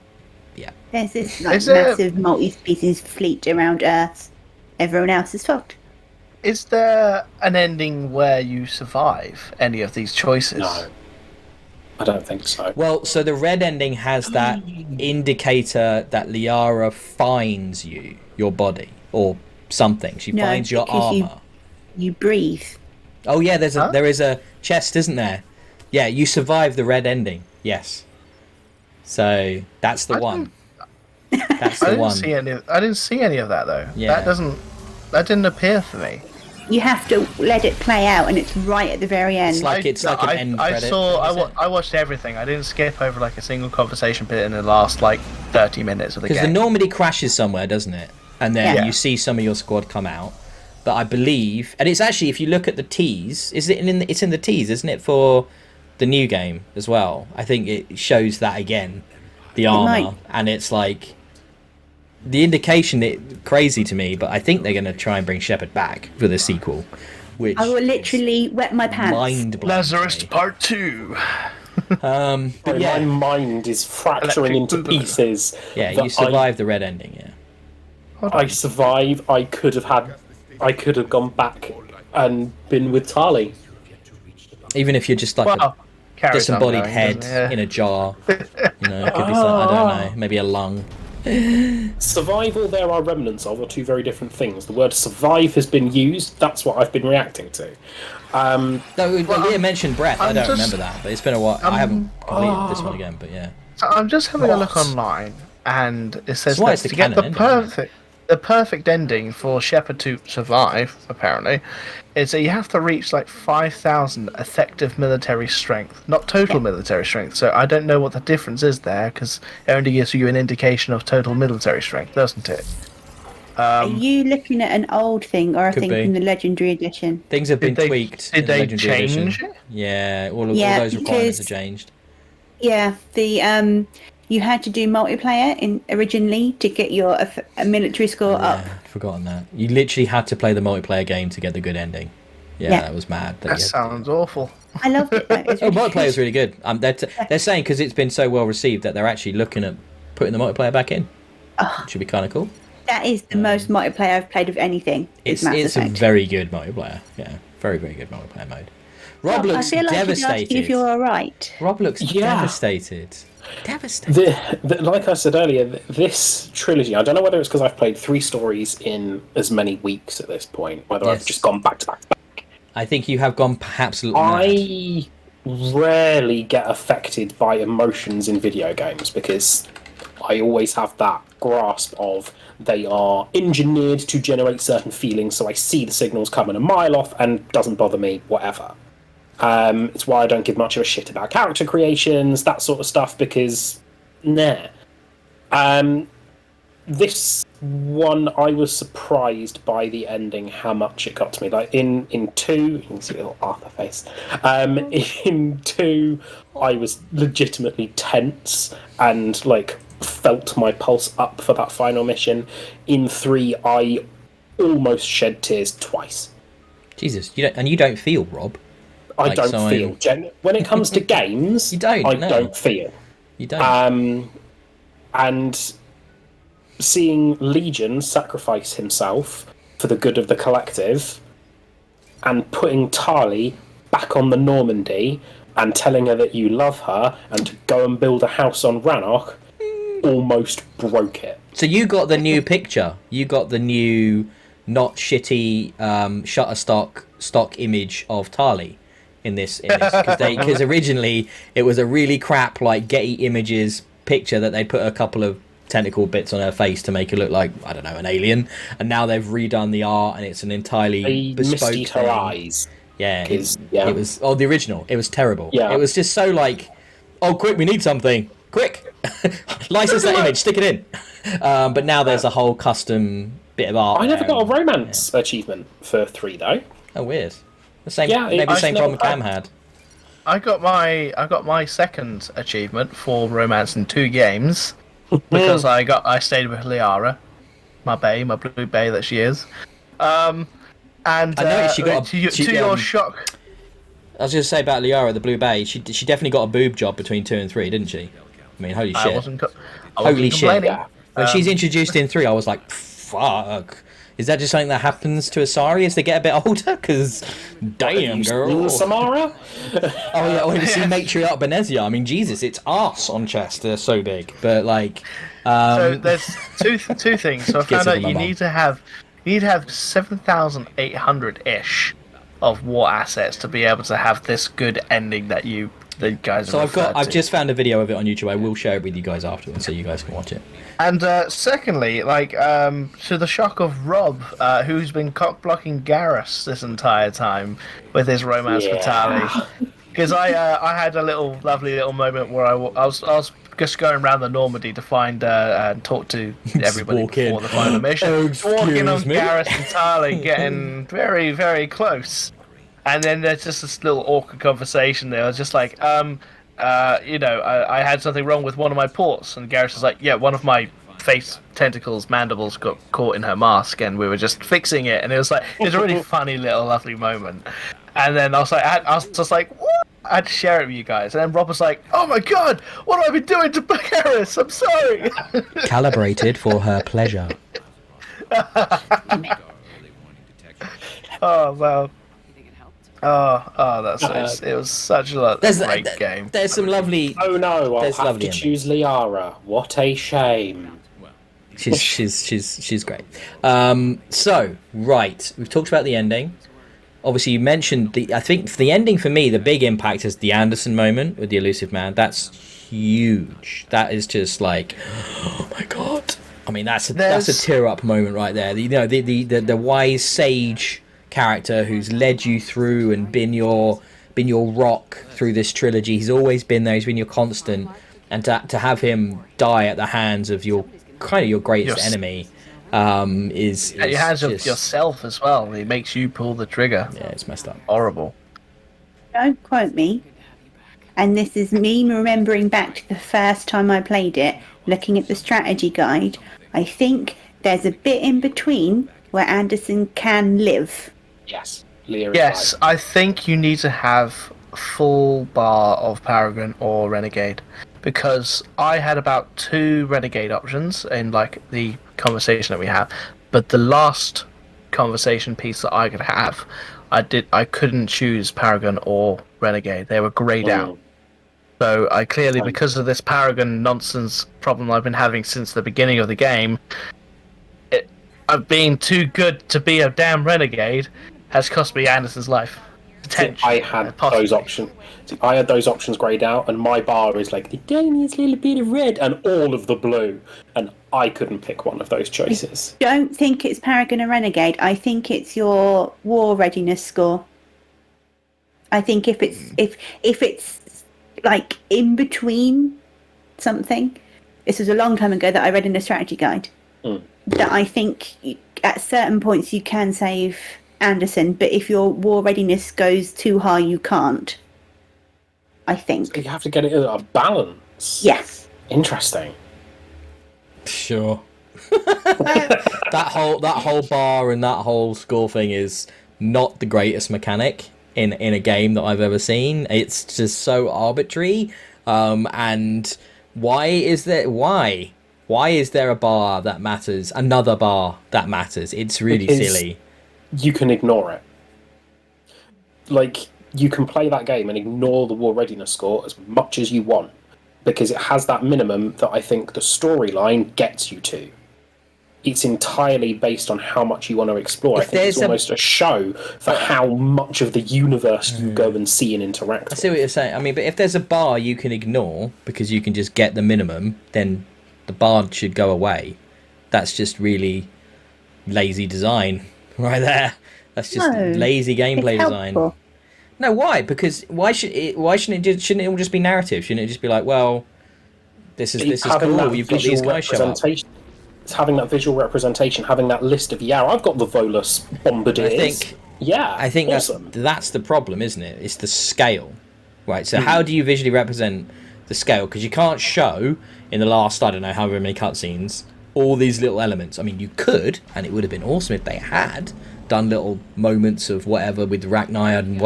There's this massive multi-species fleet around Earth. Everyone else is fucked. Is there an ending where you survive any of these choices? No. I don't think so. Well, so the red ending has that indicator that Liara finds your body, or something. She finds your armor. You breathe. Oh yeah, there is a chest, isn't there? Yeah, you survive the red ending. Yes. So that's the one. That's the one. I didn't see any of that though. Yeah. That didn't appear for me. You have to let it play out, and it's right at the very end. It's like an end credit. I watched everything. I didn't skip over like a single conversation bit in the last like 30 minutes of the game. Because the Normandy crashes somewhere, doesn't it? And then Yeah. you see some of your squad come out. But I believe, and it's actually, if you look at the tease, it's in the tease, isn't it, for the new game as well? I think it shows that again, the armor, might. and it's like the indication. It crazy to me, but I think they're going to try and bring Shepard back for the sequel, which I will literally wet my pants. mind blowing. Lazarus Part Two. But yeah, My mind is fracturing Electric into boogaloo. pieces. yeah, that you survived the red ending. Yeah, I survive. I could have gone back and been with Tali. even if you're just like Well, a carries on disembodied going, head doesn't it? in a jar, you know, it could be something, I don't know, maybe a lung. Survival, there are remnants of, are two very different things. The word survive has been used. That's what I've been reacting to. No, we mentioned breath. I I'm don't just- remember that, but it's been a while. I haven't completed this one again, but yeah. So I'm just having a look What? online, and it says That's why that it's the to get the canon ending, isn't it? perfect ending for Shepard to survive, apparently, is that you have to reach like 5,000 effective military strength, not total military strength. So I don't know what the difference is there, because it only gives you an indication of total military strength, doesn't it? Are you looking at an old thing or a Could thing be. from the Legendary Edition? Things have been Did they- tweaked. did in the they Legendary Edition. change it? Yeah, all Yeah, those requirements are because- changed. Yeah, the you had to do multiplayer originally to get your a military score up. Yeah, I'd forgotten that. You literally had to play the multiplayer game to get the good ending. Yeah, Yeah. that was mad. That sounds awful. I loved it. Though. It was Oh, really multiplayer is good. really good. They're saying because it's been so well received that they're actually looking at putting the multiplayer back in. Oh. Which would be kind of cool. That is the most multiplayer I've played of anything. It's Mass a Effect. very good multiplayer. Yeah, very very good multiplayer mode. Rob Rob, I looks feel like I should ask devastated. you if you're all right. Rob looks Yeah. devastated. Devastated. Like I said earlier, this trilogy, I don't know whether it's because I've played 3 stories in as many weeks at this point, whether Yes. I've just gone back to back to back. I think you have gone perhaps a little mad. I rarely get affected by emotions in video games because I always have that grasp of they are engineered to generate certain feelings, so I see the signals coming a mile off and doesn't bother me, whatever. It's why I don't give much of a shit about character creations, that sort of stuff, because nah. This one, I was surprised by the ending, how much it got to me. Like in 2, you can see a little Arthur face. In 2, I was legitimately tense and like felt my pulse up for that final mission. In 3, I almost shed tears twice. Jesus, you don't feel, Rob. I Like, don't so feel. When it comes to games, You don't, I no. don't feel. You don't. And seeing Legion sacrifice himself for the good of the collective and putting Tali back on the Normandy and telling her that you love her and to go and build a house on Rannoch almost broke it. So you got the new picture. You got the new, not shitty Shutterstock stock image of Tali in this image because originally it was a really crap like Getty Images picture that they put a couple of tentacle bits on her face to make her look like, I don't know, an alien, and now they've redone the art and it's an entirely They bespoke mistied her thing. eyes. Yeah, Yeah. it was the original. It was terrible. Yeah. It was just so like, oh, quick, we need something, quick, license that image, stick it in. But now there's a whole custom bit of art. I never there, got a and- romance achievement for 3 though. Oh, weird. The same, Yeah, maybe the I same never problem Cam had. I got my second achievement for romance in 2 games because I stayed with Liara, my blue bay that she is. And I noticed she got a- to she, your um, shock. I was going to say about Liara, the Blue Bay. She definitely got a boob job between 2 and 3, didn't she? I mean, holy I shit. wasn't Holy shit. complaining. Yeah. When she's introduced in 3, I was like, fuck. Is that just something that happens to Asari as they get a bit older? Because, damn, You girl. seen Samara? Oh, yeah, when you see Matriarch Benezia, I mean, Jesus, it's arse on chest. They're so big. But, like... So there's two things. So I Gets found it out from my you mum. need to have 7,800 ish of war assets to be able to have this good ending that you guys. So have I've referred to. just found a video of it on YouTube. I will share it with you guys afterwards so you guys can watch it. And secondly, like to the shock of Rob, who's been cock blocking Garrus this entire time with his romance Yeah. with Tali. Because I had a lovely little moment where I was just going around the Normandy to find and talk to everybody walk in. before the final mission. Excuse Walking on me. Garrus and Tarly, getting very, very close. And then there's just this little awkward conversation there. I was just like, I had something wrong with one of my ports. And Garrus was like, yeah, one of my face tentacles, mandibles got caught in her mask, and we were just fixing it. And it was a really funny little lovely moment. And then I was just like, what? I had to share it with you guys. And then Rob was like, oh my god, what have I been doing to Garrus? I'm sorry. Calibrated for her pleasure. Oh, wow. It was such a great game. There's some lovely. Oh no, I'll There's have lovely to choose Liara. What a shame. She's great. So right, we've talked about the ending. Obviously, you mentioned I think for the ending for me, the big impact is the Anderson moment with the Elusive Man. That's huge. That is just like, oh my god. I mean, that's a tear up moment right there. The wise sage character who's led you through and been your rock through this trilogy. He's always been there. He's been your constant, and to have him die at the hands of your greatest enemy is at your hands just, of yourself as well. It makes you pull the trigger. Yeah, it's messed up. Horrible. Don't quote me. And this is me remembering back to the first time I played it, looking at the strategy guide. I think there's a bit in between where Anderson can live. Yes. Lear Yes, I think you need to have full bar of Paragon or Renegade, because I had about 2 Renegade options in the conversation that we have, but the last conversation piece that I could have, I couldn't choose Paragon or Renegade. They were greyed out. So I clearly, because of this Paragon nonsense problem I've been having since the beginning of the game, I've been too good to be a damn Renegade has cost me Anderson's life. I had those options. I had those options grayed out, and my bar is like the tiniest little bit of red and all of the blue, and I couldn't pick one of those choices. I don't think it's Paragon or Renegade. I think it's your war readiness score. I think if it's like in between something, this was a long time ago that I read in a strategy guide. That I think at certain points you can save Anderson, but if your war readiness goes too high, you can't. I think. So you have to get it at a balance. Yes. Interesting. Sure. that whole bar and that whole score thing is not the greatest mechanic in a game that I've ever seen. It's just so arbitrary. And why is there a bar that matters? Another bar that matters? It's really silly. You can ignore it. You can play that game and ignore the war readiness score as much as you want, because it has that minimum that I think the storyline gets you to. It's entirely based on how much you want to explore. I think it's almost a show for how much of the universe you go and see and interact with. I see what you're saying. I mean, but if there's a bar you can ignore because you can just get the minimum, then the bar should go away. That's just really lazy design right there. That's just lazy gameplay design. No, why? Because shouldn't it all just be narrative? Shouldn't it just be like, well, this is cool. You've got these guys show up. It's having that visual representation, having that list of I've got the Volus bombardiers. I think awesome. that's the problem, isn't it? It's the scale, right? So how do you visually represent the scale? Because you can't show in the last, I don't know, however many cutscenes, all these little elements. I mean, you could, and it would have been awesome if they had done little moments of whatever with Rachniad and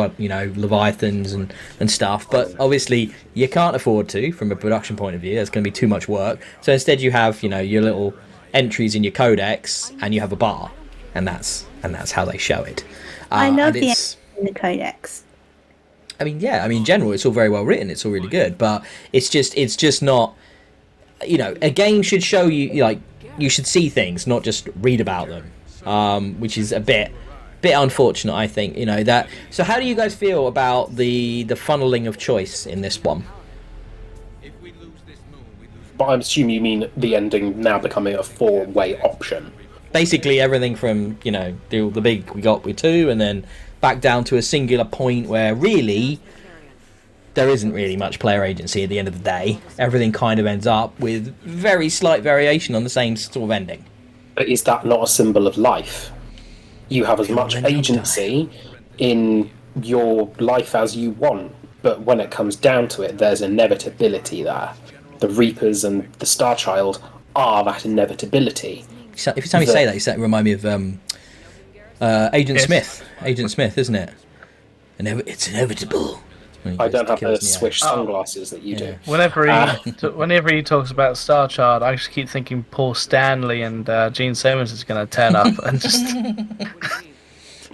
Leviathans and stuff, but obviously you can't afford to from a production point of view. There's going to be too much work. So instead you have your little entries in your codex, and you have a bar, and that's how they show it. I love the entries in the codex. I mean, in general, it's all very well written. It's all really good, but it's just not. A game should show you you should see things, not just read about them, which is a bit unfortunate, I think. That. So, how do you guys feel about the funneling of choice in this one? But I'm assuming you mean the ending now becoming a 4-way option. Basically, everything from the big we got with 2, and then back down to a singular point where really there isn't really much player agency at the end of the day. Everything kind of ends up with very slight variation on the same sort of ending. But is that not a symbol of life? You have as much agency in your life as you want, but when it comes down to it, there's inevitability there. The Reapers and the Star Child are that inevitability. Every time you say that, you remind me of Agent Smith. Agent Smith, isn't it? It's inevitable. I don't have the swish sunglasses that you do. Whenever he talks about Star Child, I just keep thinking Paul Stanley and Gene Simmons is going to turn up and just...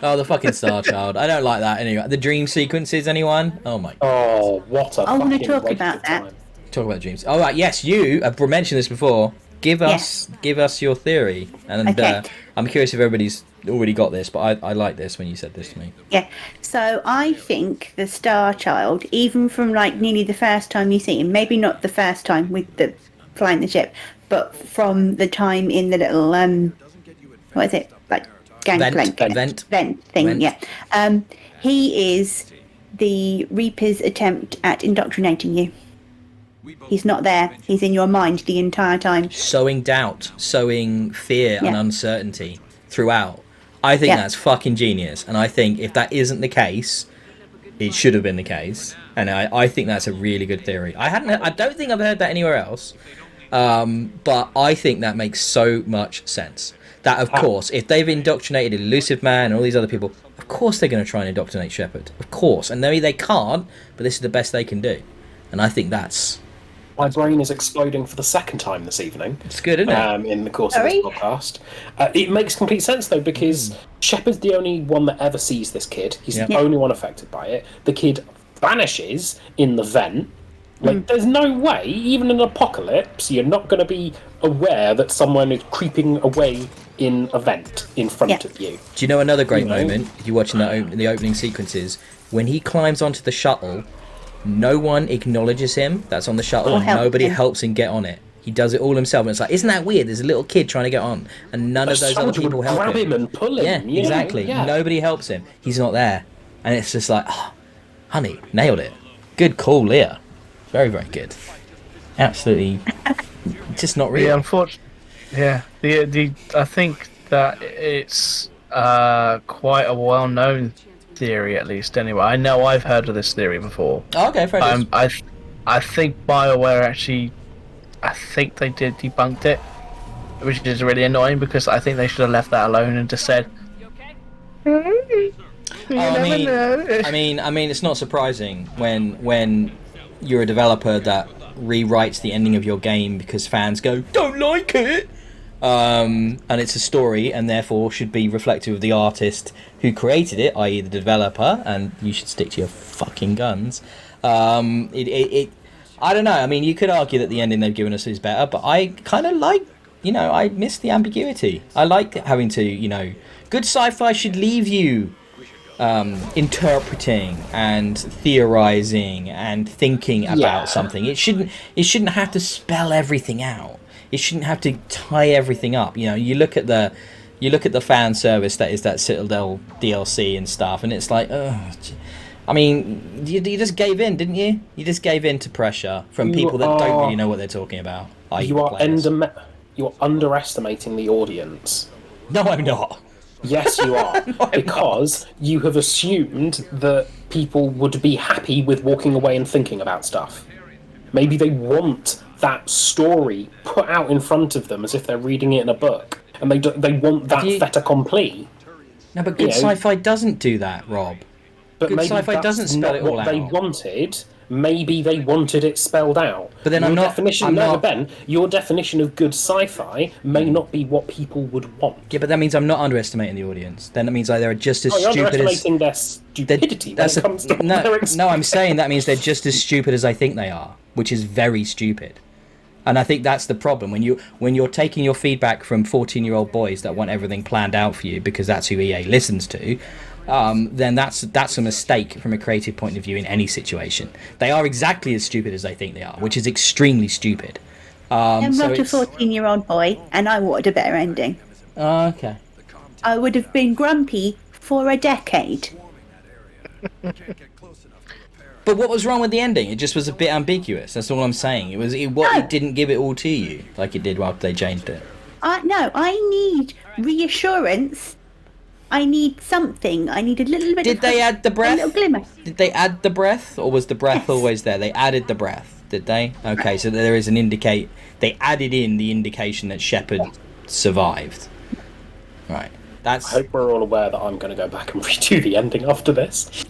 Oh, the fucking Star Child. I don't like that anyway. The dream sequences, anyone? Oh my god. Oh, what a I want to fucking talk waste about of that. time. Talk about dreams. All right, yes, you have mentioned this before. Give us your theory. And Okay. I'm curious if everybody's already got this, but I like this when you said this to me. Yeah. So I think the Star Child, even from like nearly the first time you see him, maybe not the first time with the flying the ship, but from the time in the little what is it, like gangplank Vent thing, Vent. yeah. He is the Reaper's attempt at indoctrinating you. He's not there. He's in your mind the entire time. Sowing doubt, sowing fear and Yeah. uncertainty throughout. I think that's fucking genius. And I think if that isn't the case, it should have been the case. And I think that's a really good theory. I don't think I've heard that anywhere else. But I think that makes so much sense. That, of course, if they've indoctrinated Elusive Man and all these other people, of course they're going to try and indoctrinate Shepard. Of course. And maybe they can't, but this is the best they can do. And I think that's... My brain is exploding for the second time this evening. It's good, isn't it? In the course of this podcast. It makes complete sense, though, because Shepard's the only one that ever sees this kid. He's the only one affected by it. The kid vanishes in the vent. Like, there's no way, even in an apocalypse, you're not going to be aware that someone is creeping away in a vent in front of you. Do you know another great moment? If you're watching the opening sequences, when he climbs onto the shuttle, no one acknowledges him that's on the shuttle. Nobody helps him get on it. He does it all himself, and it's like, isn't that weird? There's a little kid trying to get on, and none of those other people help grab him and pull him. Yeah, exactly. Yeah. Nobody helps him. He's not there, and it's just like, oh, honey, nailed it. Good call, Leah. Very, very good. Absolutely, just not real. Yeah, unfortunately. Yeah, I think that it's quite a well-known theory, at least. Anyway, I know I've heard of this theory before. Oh, okay, fair enough. I think BioWare actually, I think they did debunked it, which is really annoying because I think they should have left that alone and just said. I mean, it's not surprising when you're a developer that rewrites the ending of your game because fans go, don't like it, and it's a story and therefore should be reflective of the artist who created it, i.e. the developer, and you should stick to your fucking guns. I don't know. I mean, you could argue that the ending they've given us is better, but I kind of like, I miss the ambiguity. I like having to, good sci-fi should leave you interpreting and theorizing and thinking about something. It shouldn't have to spell everything out. It shouldn't have to tie everything up. You look at the fan service that is that Citadel DLC and stuff, and it's like, I mean, you just gave in, didn't you? You just gave in to pressure from people that don't really know what they're talking about. You are underestimating the audience. No, I'm not. Yes, you are. Because you have assumed that people would be happy with walking away and thinking about stuff. Maybe they want that story put out in front of them as if they're reading it in a book. And they want that fait accompli. No, but good sci-fi doesn't do that, Rob. But good maybe sci-fi doesn't spell it all what out. they wanted. Maybe they wanted it spelled out. But then Ben, your definition of good sci-fi may not be what people would want. Yeah, but that means I'm not underestimating the audience. Then that means they're just as You're stupid as... underestimating their stupidity when it comes to what they're expecting. No, I'm saying that means they're just as stupid as I think they are, which is very stupid. And I think that's the problem. When you're taking your feedback from 14-year-old boys that want everything planned out for you because that's who EA listens to, then that's a mistake from a creative point of view in any situation. They are exactly as stupid as they think they are, which is extremely stupid. I'm not a 14-year-old boy, and I wanted a better ending. Okay. I would have been grumpy for a decade. But what was wrong with the ending? It just was a bit ambiguous. That's all I'm saying. It didn't give it all to you like it did after they changed it. No, I need reassurance. I need something. I need a little bit. Did they add the breath? A little glimmer. Did they add the breath, or was the breath always there? They added the breath, did they? Okay, so there is an indicate. They added in the indication that Shepard survived. Right. I hope we're all aware that I'm going to go back and redo the ending after this.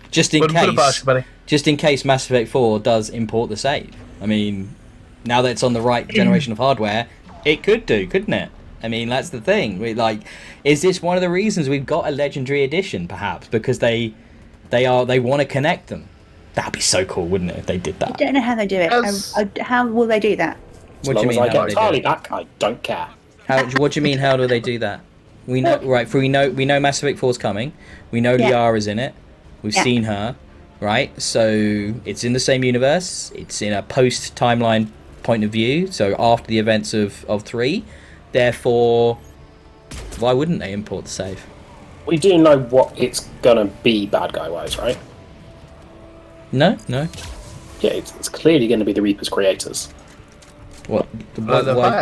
Just in Put a case. basket, buddy. Just in case Mass Effect 4 does import the save. I mean, now that it's on the right generation of hardware, it could do, couldn't it? I mean, that's the thing. Is this one of the reasons we've got a Legendary Edition, perhaps? Because they want to connect them. That'd be so cool, wouldn't it, if they did that? I don't know how they do it. How will they do that? As What do long you as mean? I How get do they do Charlie it? back, I don't care. What do you mean? How do they do that? We know, right? We know Mass Effect 4's coming. We know Yeah. Liara's in it. We've seen her, right? So it's in the same universe. It's in a post timeline point of view. So after the events of 3, therefore, why wouldn't they import the save? We do know what it's gonna be, bad guy wise, right? No. Yeah, it's clearly going to be the Reaper's creators. What? the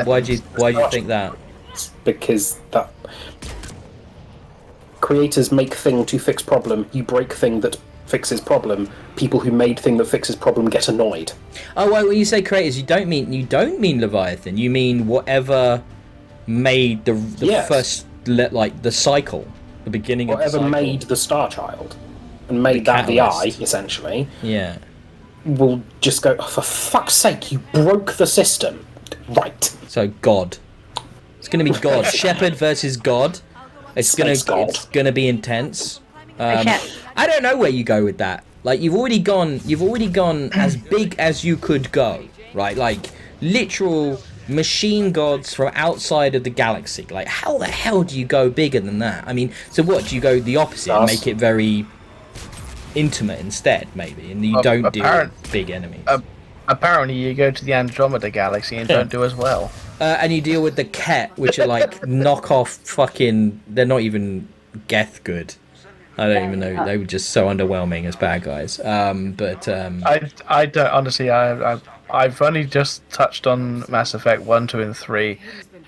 Why do you think that? Because that creators make thing to fix problem. You break thing that fixes problem. People who made thing that fixes problem get annoyed. Oh, well, when you say creators, you don't mean Leviathan. You mean whatever made the Yes. first the cycle, the beginning of the Whatever cycle. made the Star Child and made that the catalyst. eye, essentially, Yeah. will just go, oh, for fuck's sake, you broke the system. Right. So God. It's gonna be God. Shepard versus God. It's Space God. gonna be intense. Okay. I don't know where you go with that. Like you've already gone as big as you could go, right? Like literal machine gods from outside of the galaxy. Like how the hell do you go bigger than that? I mean, so what do you go the opposite and make it very intimate instead, maybe, and you don't deal with big enemies. Apparently, you go to the Andromeda Galaxy and don't do as well. And you deal with the Ket, which are like knockoff fucking. They're not even Geth good. I don't even know. They were just so underwhelming as bad guys. I don't honestly. I've only just touched on Mass Effect 1, 2, and 3.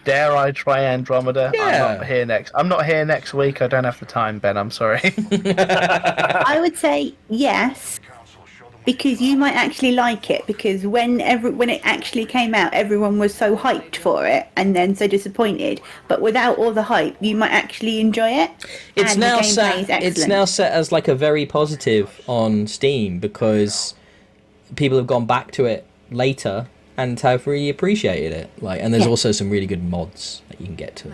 Dare I try Andromeda? Yeah. I'm not here next week. I don't have the time, Ben. I'm sorry. I would say yes, because you might actually like it. Because when it actually came out, everyone was so hyped for it, and then so disappointed. But without all the hype, you might actually enjoy it. It's and now the gameplay is set. It's excellent. now set as like a very positive on Steam because people have gone back to it later and have really appreciated it. Like, and there's also some really good mods that you can get to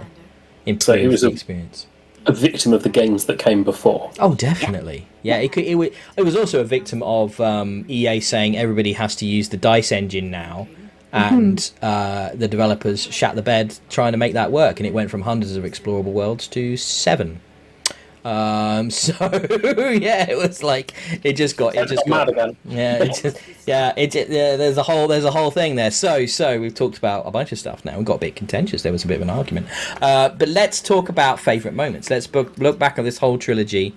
improve was the a- experience. A victim of the games that came before. Oh, definitely. Yeah, it was also a victim of EA saying everybody has to use the DICE engine now, and the developers shat the bed trying to make that work, and it went from hundreds of explorable worlds to 7. So yeah, it was like it just got mad again. there's a whole thing there. So we've talked about a bunch of stuff now. We got a bit contentious. There was a bit of an argument, but let's talk about favorite moments. Let's look back at this whole trilogy.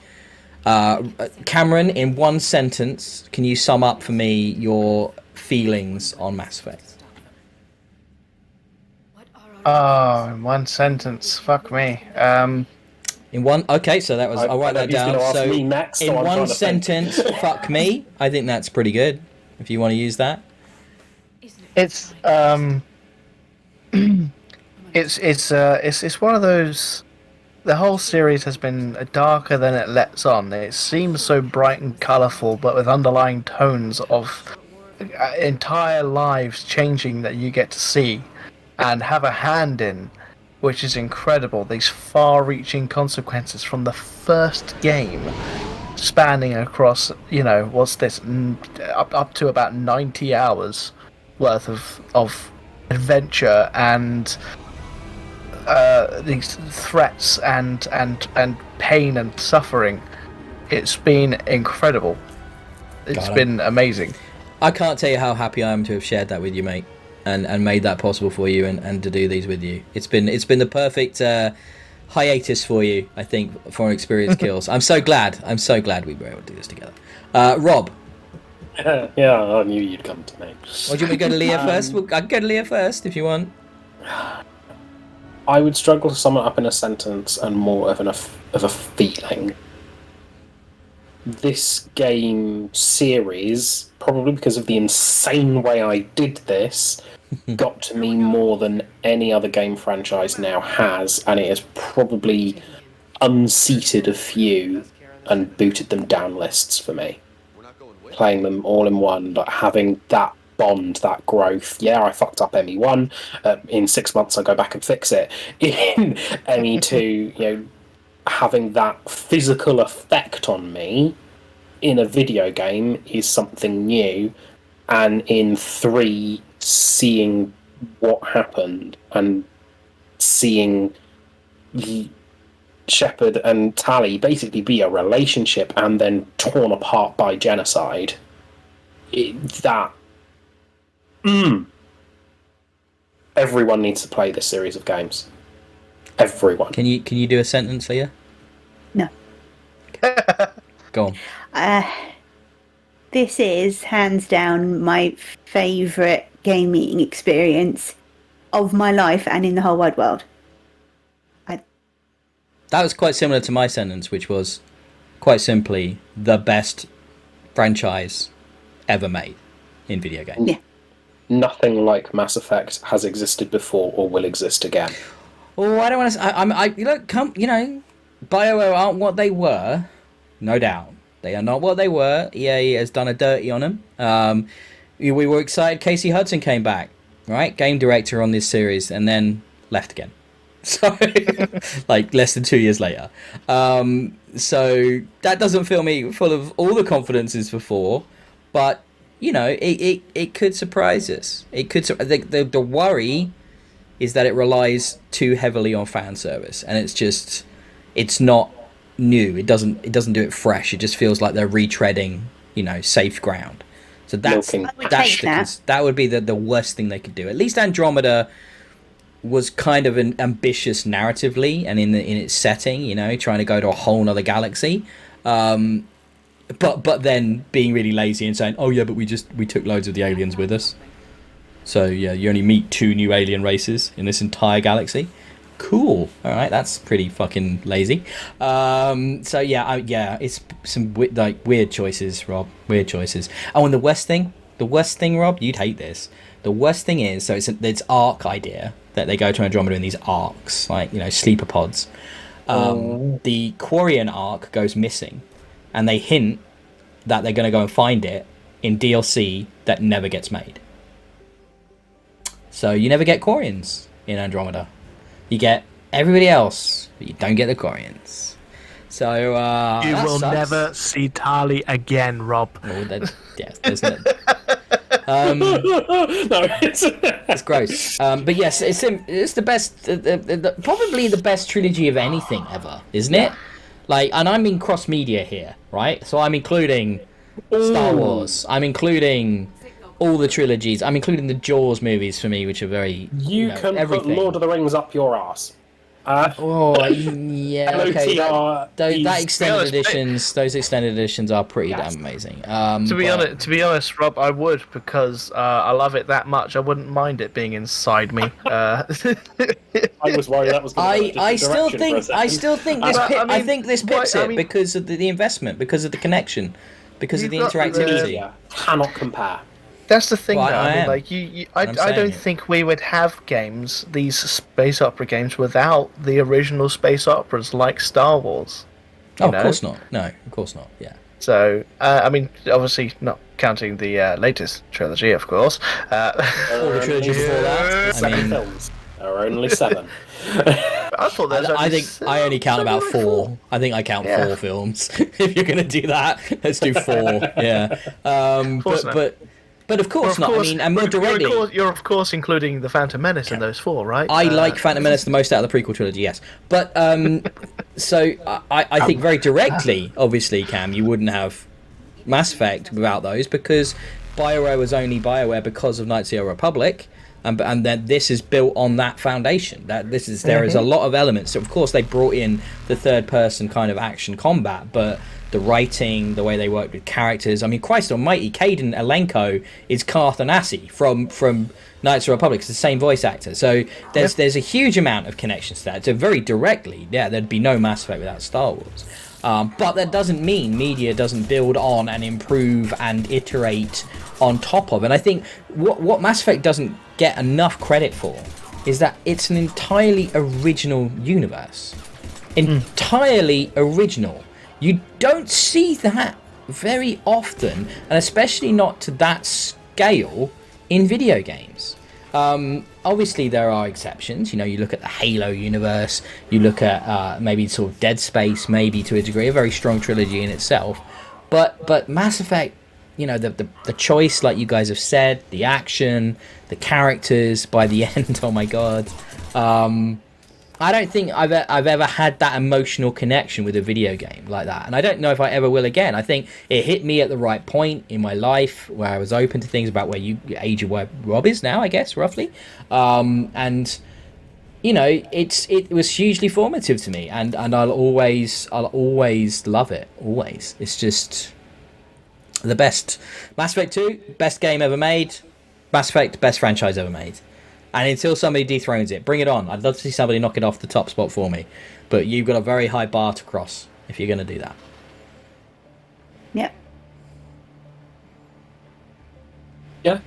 Cameron, in one sentence, can you sum up for me your feelings on Mass Effect? Oh, in one sentence. Fuck me. In one, okay, so that was. I'll write that down. So, Me next, so in I'm one trying to think. sentence, fuck me. I think that's pretty good. If you want to use that. It's it's one of those. The whole series has been darker than it lets on. It seems so bright and colourful, but with underlying tones of entire lives changing that you get to see and have a hand in, which is incredible. These far-reaching consequences from the first game, spanning across, what's this, up to about 90 hours worth of adventure and these threats and pain and suffering. It's been incredible. It's been amazing. I can't tell you how happy I am to have shared that with you, mate, and made that possible for you, and to do these with you. It's been the perfect hiatus for you, I think, for Experience Kills. I'm so glad we were able to do this together. Rob, Yeah, I knew you'd come to me. or do you want me to go to Leah first? Well, I can go to Leah first if you want. I would struggle to sum it up in a sentence and more of a feeling. This game series, probably because of the insane way I did this, got to me more than any other game franchise now has, and it has probably unseated a few and booted them down lists for me. Playing them all in one, like having that bond, that growth. Yeah, I fucked up ME1. In 6 months, I'll go back and fix it. In ME2, having that physical effect on me in a video game is something new. And in 3, seeing what happened and seeing Shepard and Tali basically be a relationship and then torn apart by genocide. Everyone needs to play this series of games. Everyone. Can you do a sentence, Leah? No. Go on. This is hands down my favourite gaming experience of my life and in the whole wide world. That was quite similar to my sentence, which was quite simply the best franchise ever made in video games. Yeah. Nothing like Mass Effect has existed before or will exist again. Oh, I don't want to. BioWare aren't what they were, no doubt. They are not what they were. EA has done a dirty on them. We were excited. Casey Hudson came back, right? Game director on this series, and then left again. So, like less than 2 years later. So that doesn't fill me full of all the confidence as before, but it could surprise us. It could. The worry is that it relies too heavily on fan service, and it's not new. It doesn't do it fresh. It just feels like they're retreading, safe ground. So that would be the worst thing they could do. At least Andromeda was kind of an ambitious narratively and in its setting, trying to go to a whole nother galaxy, but then being really lazy and saying, oh yeah, but we took loads of the aliens with us, so yeah, you only meet 2 new alien races in this entire galaxy. Cool. All right, that's pretty fucking lazy. So yeah, it's some weird choices, Rob. Weird choices. Oh, and the worst thing, Rob, you'd hate this. The worst thing is, so it's arc idea that they go to Andromeda in these arcs, like sleeper pods. The Quarian arc goes missing, and they hint that they're going to go and find it in DLC that never gets made. So you never get Quarians in Andromeda. You get everybody else, but you don't get the Quarians. So you will sucks. never see Tali again, Rob. Oh, yes, there's no. No, it's gross. But yes, it's the best, probably the best trilogy of anything ever, isn't it? And I'm in cross media here, right? So I'm including Star Wars. I'm including all the trilogies. I'm including the Jaws movies for me, which are very can everything. put Lord of the Rings up your ass. Yeah, okay. Those extended editions are pretty damn amazing. To be honest, Rob, I would, because I love it that much. I wouldn't mind it being inside me. I was worried that was going to go I still think this pips it because of the investment, because of the connection, because of the interactivity. Cannot compare. That's the thing, well, though. I don't think we would have games, these space opera games, without the original space operas like Star Wars. Of course not. No, of course not. Yeah. So, obviously not counting the latest trilogy, of course. All the trilogy before that. 7 films. There are only 7. I thought I only count about 4. I think I count 4 films. If you're going to do that, let's do 4. Yeah. But of course not. And more directly, you're of course including the Phantom Menace in those 4, right? I like Phantom Menace the most out of the prequel trilogy, yes. But so I think very directly, obviously, Cam, you wouldn't have Mass Effect without those, because BioWare was only BioWare because of Knights of the Old Republic. and that this is built on that foundation. That there is a lot of elements. So of course they brought in the third person kind of action combat, but the writing, the way they worked with characters. I mean, Christ Almighty, Caden Elenko is Carthanassi from Knights of the Republic. It's the same voice actor. So there's a huge amount of connections to that. So very directly, there'd be no Mass Effect without Star Wars. But that doesn't mean media doesn't build on and improve and iterate on top of. And I think what Mass Effect doesn't get enough credit for is that it's an entirely original universe. Entirely original. You don't see that very often, and especially not to that scale in video games. Obviously there are exceptions. You know, you look at the Halo universe, you look at maybe sort of Dead Space, maybe to a degree, a very strong trilogy in itself. But Mass Effect, you know, the choice, like you guys have said, the action, the characters by the end, oh my god. I don't think I've ever had that emotional connection with a video game like that, and I don't know if I ever will again. I think it hit me at the right point in my life where I was open to things about age of where Rob is now, I guess, roughly. And you know, it was hugely formative to me, and I'll always love it. Always, it's just the best. Mass Effect 2, best game ever made. Mass Effect, best franchise ever made. And until somebody dethrones it, bring it on. I'd love to see somebody knock it off the top spot for me. But you've got a very high bar to cross if you're going to do that. Yep. Yeah,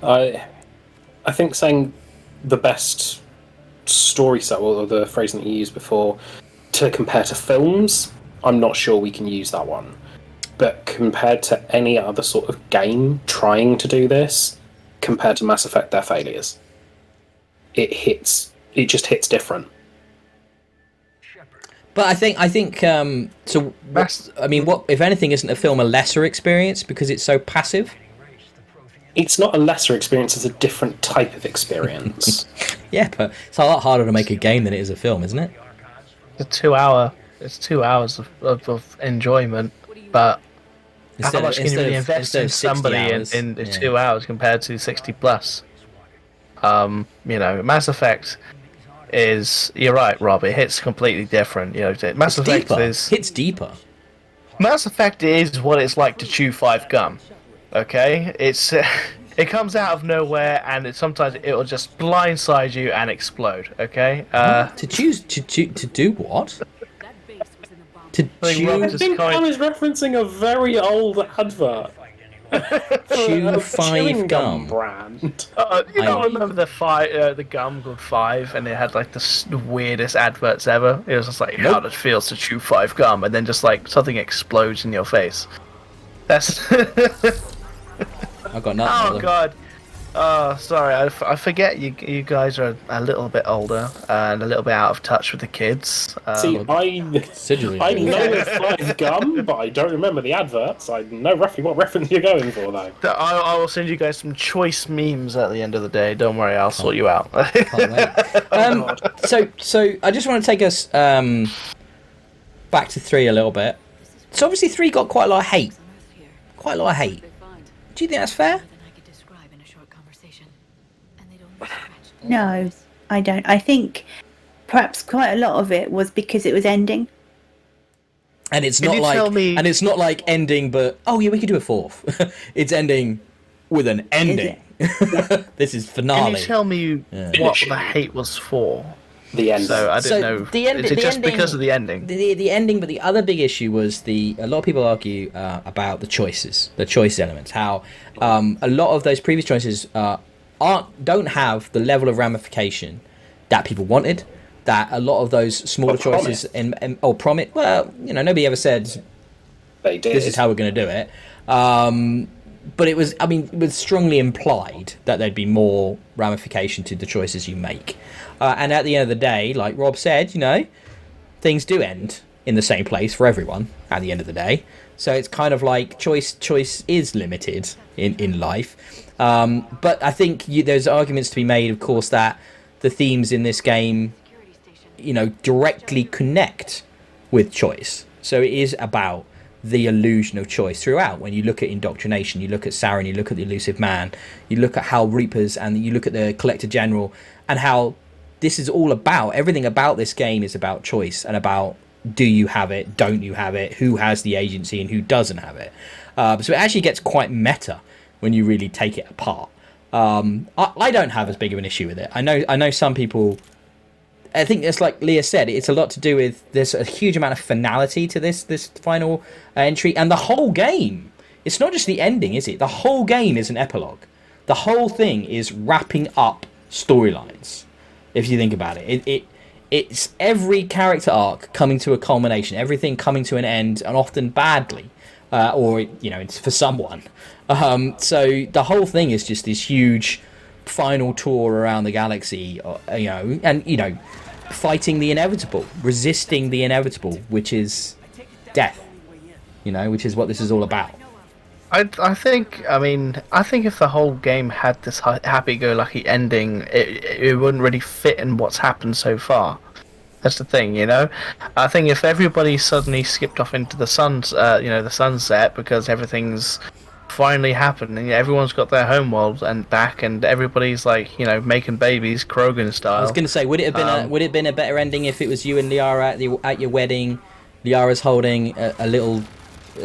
I think saying the best story set, or the phrasing that you used before, to compare to films, I'm not sure we can use that one. But compared to any other sort of game trying to do this, compared to Mass Effect, they're failures. It just hits different. But I think so. What if anything isn't a film a lesser experience because it's so passive? It's not a lesser experience; it's a different type of experience. Yeah, but it's a lot harder to make a game than it is a film, isn't it? It's 2 hours of enjoyment, but how much can you really invest in somebody in 2 hours compared to 60 plus? You know, Mass Effect is, you're right, Rob, it hits completely different. You know, Mass Effect hits deeper. Mass Effect is what it's like to chew 5 gum. Okay? It's it comes out of nowhere, and sometimes it'll just blindside you and explode, okay? To do what? To chew? I think I was referencing a very old advert. Chew 5 gum brand. You don't remember the gum called 5, and it had like the weirdest adverts ever. It was just like how it feels to chew 5 gum, and then just like something explodes in your face. That's. I've got nothing. Oh god. Oh, sorry. I forget you guys are a little bit older and a little bit out of touch with the kids. See, I know the 5 gum, but I don't remember the adverts. I know roughly what reference you're going for, though. I will send you guys some choice memes at the end of the day. Don't worry, I'll sort you out. Can't wait. So I just want to take us back to 3 a little bit. So obviously 3 got quite a lot of hate. Quite a lot of hate. Do you think that's fair? No, I don't. I think perhaps quite a lot of it was because it was ending. And it's not like ending, but oh yeah, we could do a 4th. It's ending with an ending. This is finale. Can you tell me what the hate was for? The end. So I didn't know. Is it just because of the ending? The ending, but the other big issue was a lot of people argue about the choices, the choice elements. How a lot of those previous choices don't have the level of ramification that people wanted. That a lot of those smaller choices promise. Well, you know, nobody ever said they did. This is how we're going to do it. But it was strongly implied that there'd be more ramification to the choices you make. And at the end of the day, like Rob said, you know, things do end in the same place for everyone at the end of the day. So it's kind of like choice is limited in life. But I think there's arguments to be made, of course, that the themes in this game, you know, directly connect with choice. So it is about the illusion of choice throughout. When you look at indoctrination, you look at Sauron, you look at the Elusive Man, you look at how Reapers, and you look at the Collector General, and how this is all about, everything about this game is about choice, and about, do you have it, don't you have it, who has the agency and who doesn't have it. So it actually gets quite meta when you really take it apart. I don't have as big of an issue with it. I know some people, I think it's like Leah said, it's a lot to do with, there's a huge amount of finality to this final entry, and the whole game, it's not just the ending, is it? The whole game is an epilogue. The whole thing is wrapping up storylines, if you think about it. It's every character arc coming to a culmination, everything coming to an end, and often badly, or it's for someone. So the whole thing is just this huge final tour around the galaxy, and fighting the inevitable, resisting the inevitable, which is death. Which is what this is all about. I think if the whole game had this happy-go-lucky ending, it wouldn't really fit in what's happened so far. That's the thing, I think if everybody suddenly skipped off into the the sunset, because everything's finally happened and everyone's got their homeworld and back, and everybody's making babies, Krogan style. I was going to say, would it have been a better ending if it was you and Liara at your wedding? Liara's holding a little,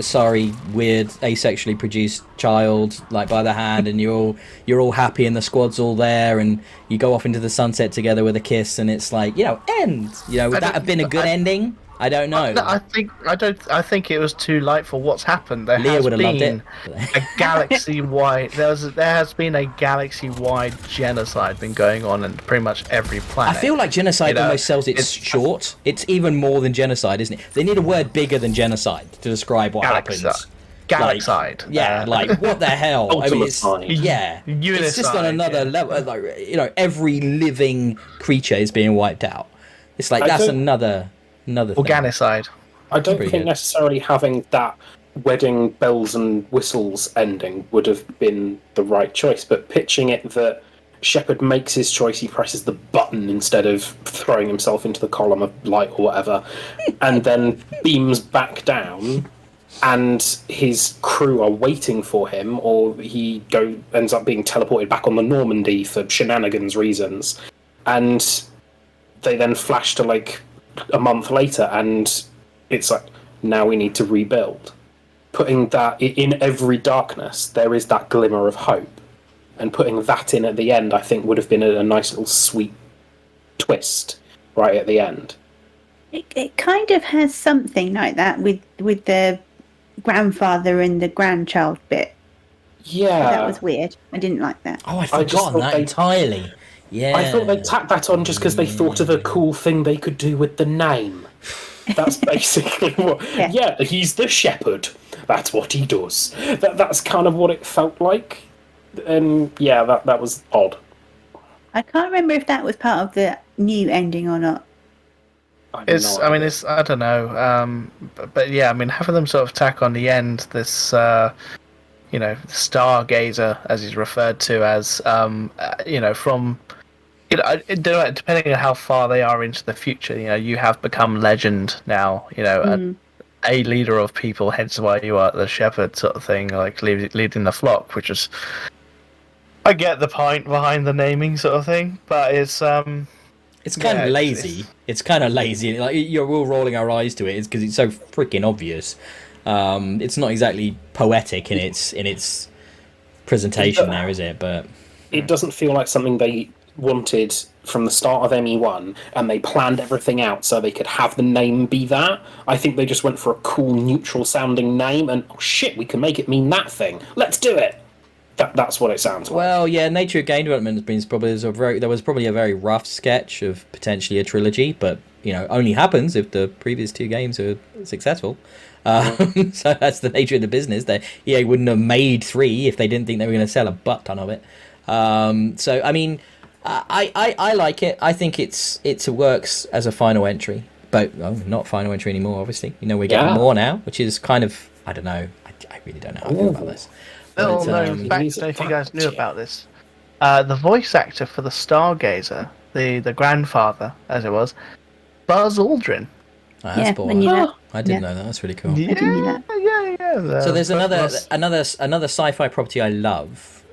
sorry, weird, asexually produced child by the hand, and you're all happy, and the squad's all there, and you go off into the sunset together with a kiss, and it's end. Would that have been a good ending? I don't know. I think it was too light for what's happened. Leah would have loved it. A galaxy-wide. There has been a galaxy-wide genocide been going on in pretty much every planet. I feel like genocide almost sells it short. It's even more than genocide, isn't it? They need a word bigger than genocide to describe what happens. Galaxide. What the hell? It's just on another level. Every living creature is being wiped out. It's that's another thing. Organicide. I don't think necessarily having that wedding bells and whistles ending would have been the right choice, but pitching it that Shepard makes his choice, he presses the button instead of throwing himself into the column of light or whatever, and then beams back down, and his crew are waiting for him, or he ends up being teleported back on the Normandy for shenanigans reasons, and they then flash to a month later, and it's now we need to rebuild. Putting that in every darkness, there is that glimmer of hope, and putting that in at the end, I think, would have been a nice little sweet twist right at the end. It kind of has something like that with the grandfather and the grandchild bit. Yeah, that was weird. I didn't like that. Oh, I'd forgotten that entirely. Yeah, I thought they tacked that on just because they thought of a cool thing they could do with the name. That's basically what. Yeah, he's the shepherd. That's what he does. That's kind of what it felt like, and that was odd. I can't remember if that was part of the new ending or not. I don't know. But having them sort of tack on the end this. Stargazer, as he's referred to as, from. Depending on how far they are into the future, you have become legend now. A leader of people, hence why you are the shepherd, sort of thing, leading the flock. Which is, I get the point behind the naming, sort of thing, but it's kind of lazy. It's kind of lazy. You're all rolling our eyes to it. It's because it's so freaking obvious. It's not exactly poetic in its presentation, there is it? But it doesn't feel like something they wanted from the start of ME1, and they planned everything out so they could have the name be that. I think they just went for a cool, neutral-sounding name, and we can make it mean that thing. Let's do it. That's what it sounds like. Well, yeah, nature of game development has been there was probably a very rough sketch of potentially a trilogy, but only happens if the previous two games are successful. So that's the nature of the business. EA wouldn't have made 3 if they didn't think they were going to sell a butt ton of it. I like it. I think it works as a final entry, but not final entry anymore. Obviously, we're getting more now, which is kind of, I don't know. I really don't know how I feel about this. Fact, I don't know if you guys knew about this. The voice actor for the Stargazer, the grandfather, as it was, Buzz Aldrin. Oh, that's boring. I didn't know that. That's really cool. Yeah, So there's another sci-fi property I love.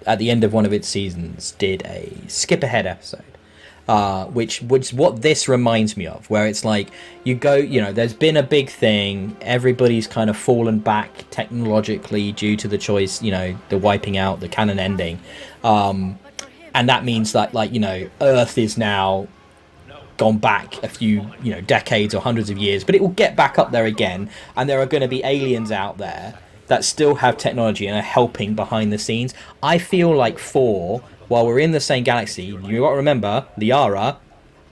At the end of one of its seasons, did a skip ahead episode, which what this reminds me of, where it's like you go, there's been a big thing, everybody's kind of fallen back technologically due to the choice, the wiping out, the canon ending, and that means that Earth is now gone back a few decades or hundreds of years, but it will get back up there again, and there are going to be aliens out there that still have technology and are helping behind the scenes. I feel like while we're in the same galaxy, you got to remember Liara,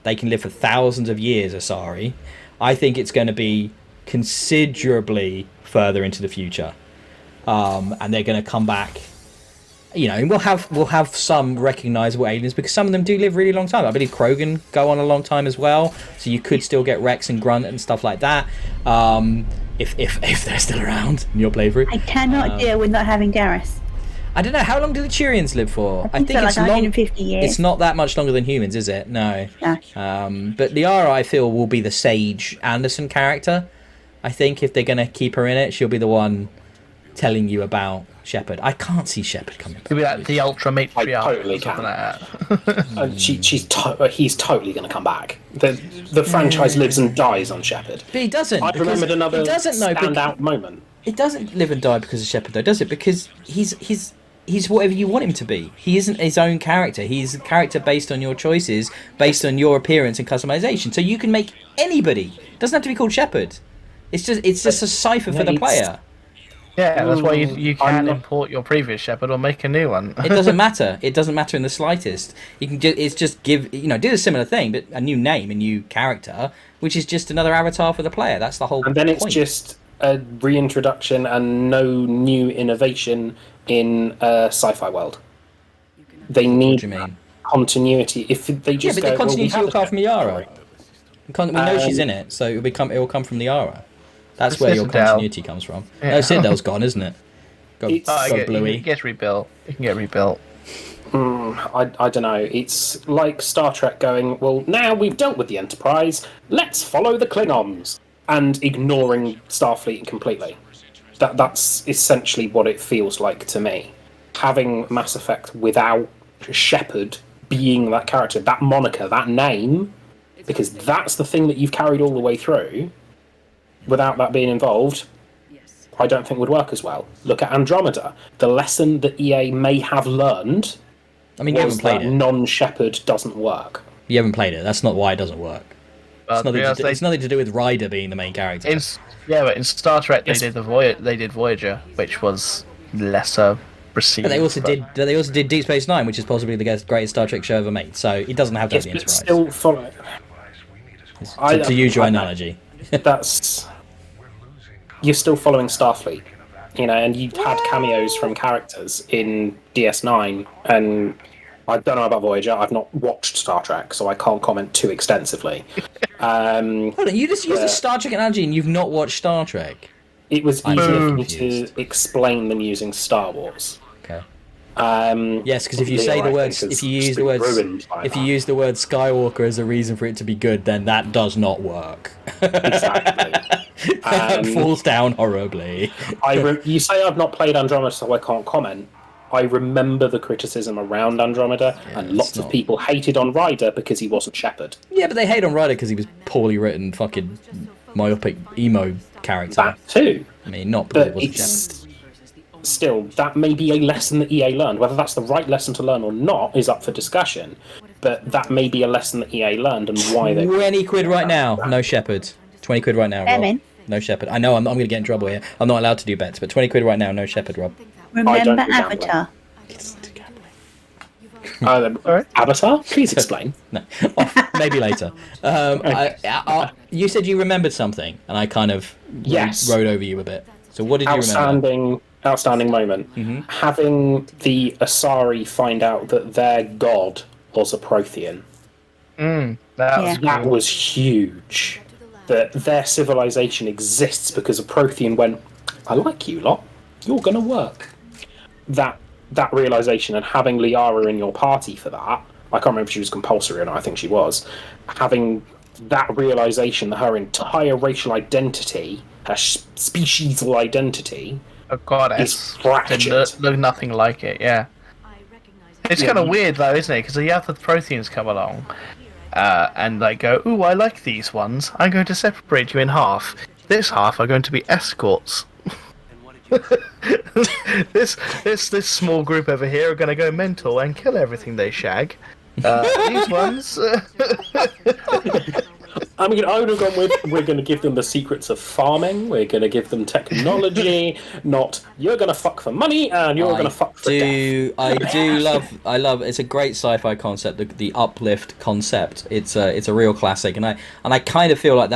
they can live for thousands of years, Asari. I think it's going to be considerably further into the future, and they're going to come back. And we'll have some recognizable aliens, because some of them do live really long time. I believe Krogan go on a long time as well, so you could still get Rex and Grunt and stuff like that, if they're still around in your playthrough. I cannot deal with not having Garrus. I don't know, how long do the Turians live for? I think it's like 150 years. It's not that much longer than humans, is it? No. No. But Liara, I feel, will be the Sage Anderson character. I think if they're going to keep her in it, she'll be the one telling you about Shepard. I can't see Shepard coming back. He'll be like the ultra matriarch. I totally or something can. like that. He's totally going to come back. The franchise lives and dies on Shepard. But he doesn't. I remembered another standout moment. It doesn't live and die because of Shepard, though, does it? Because he's whatever you want him to be. He isn't his own character. He's a character based on your choices, based on your appearance and customization. So you can make anybody. It doesn't have to be called Shepard. It's just a cipher for the player. Yeah, that's why you can import your previous Shepard or make a new one. It doesn't matter. It doesn't matter in the slightest. You can do a similar thing, but a new name, a new character, which is just another avatar for the player. That's the whole point. And then it's just a reintroduction and no new innovation in a sci-fi world. They need continuity. If they just the continuity will come from Liara. We know she's in it, so it will come from Liara. That's where your continuity comes from. Yeah. No, Citadel's gone, isn't it? Go Bluey. It gets rebuilt. It can get rebuilt. I don't know. It's like Star Trek going, well, now we've dealt with the Enterprise, let's follow the Klingons, and ignoring Starfleet completely. That's essentially what it feels like to me. Having Mass Effect without Shepard being that character, that moniker, that name, because that's the thing that you've carried all the way through, without that being involved, I don't think would work as well. Look at Andromeda. The lesson that EA may have learned you haven't played it. Non-Shepard doesn't work. You haven't played it. That's not why it doesn't work. It's nothing to do with Ryder being the main character. But in Star Trek they did Voyager, which was lesser received. But they also did Deep Space Nine, which is possibly the greatest Star Trek show ever made. So it doesn't have to have the Enterprise. Still follow. To use your analogy. You're still following Starfleet, and you've had cameos from characters in DS9, and I don't know about Voyager. I've not watched Star Trek, so I can't comment too extensively. Hold on, you just used a Star Trek analogy and you've not watched Star Trek? It was easier for me to explain than using Star Wars. Okay. Yes, because if you say the words, if you use the word Skywalker as a reason for it to be good, then that does not work. Exactly. Falls down horribly. You say I've not played Andromeda, so I can't comment. I remember the criticism around Andromeda, and lots of people hated on Ryder because he wasn't Shepard. Yeah, but they hate on Ryder because he was poorly written, fucking myopic emo character. That too. I mean, not because it wasn't Shepard. Still, that may be a lesson that EA learned. Whether that's the right lesson to learn or not is up for discussion. But that may be a lesson that EA learned, and why they... 20 quid right now, no Shepard. 20 quid right now, Rob. No Shepard. I know I'm going to get in trouble here. I'm not allowed to do bets, but 20 quid right now, no Shepard, Rob. Remember Avatar. Avatar? Please explain. No, maybe later. You said you remembered something, and I kind of rode over you a bit. So what did you remember? Outstanding moment. Mm-hmm. Having the Asari find out that their god was a Prothean. That was huge. That their civilization exists because a Prothean went, I like you lot. You're going to work. That realization, and having Liara in your party for that, I can't remember if she was compulsory or not, I think she was, having that realization that her entire racial identity, her speciesal identity, A goddess. is fractured. Look nothing like it, yeah. It's kind of weird though, isn't it? Because you have the Protheans come along, and like go, "Ooh, I like these ones. I'm going to separate you in half. This half are going to be escorts. this small group over here are going to go mental and kill everything they shag. These ones." I mean, I would have gone with, we're going to give them the secrets of farming, we're going to give them technology, not, you're going to fuck for money, and you're going to fuck for death. I love, it's a great sci-fi concept, the uplift concept. It's a real classic, and I kind of feel like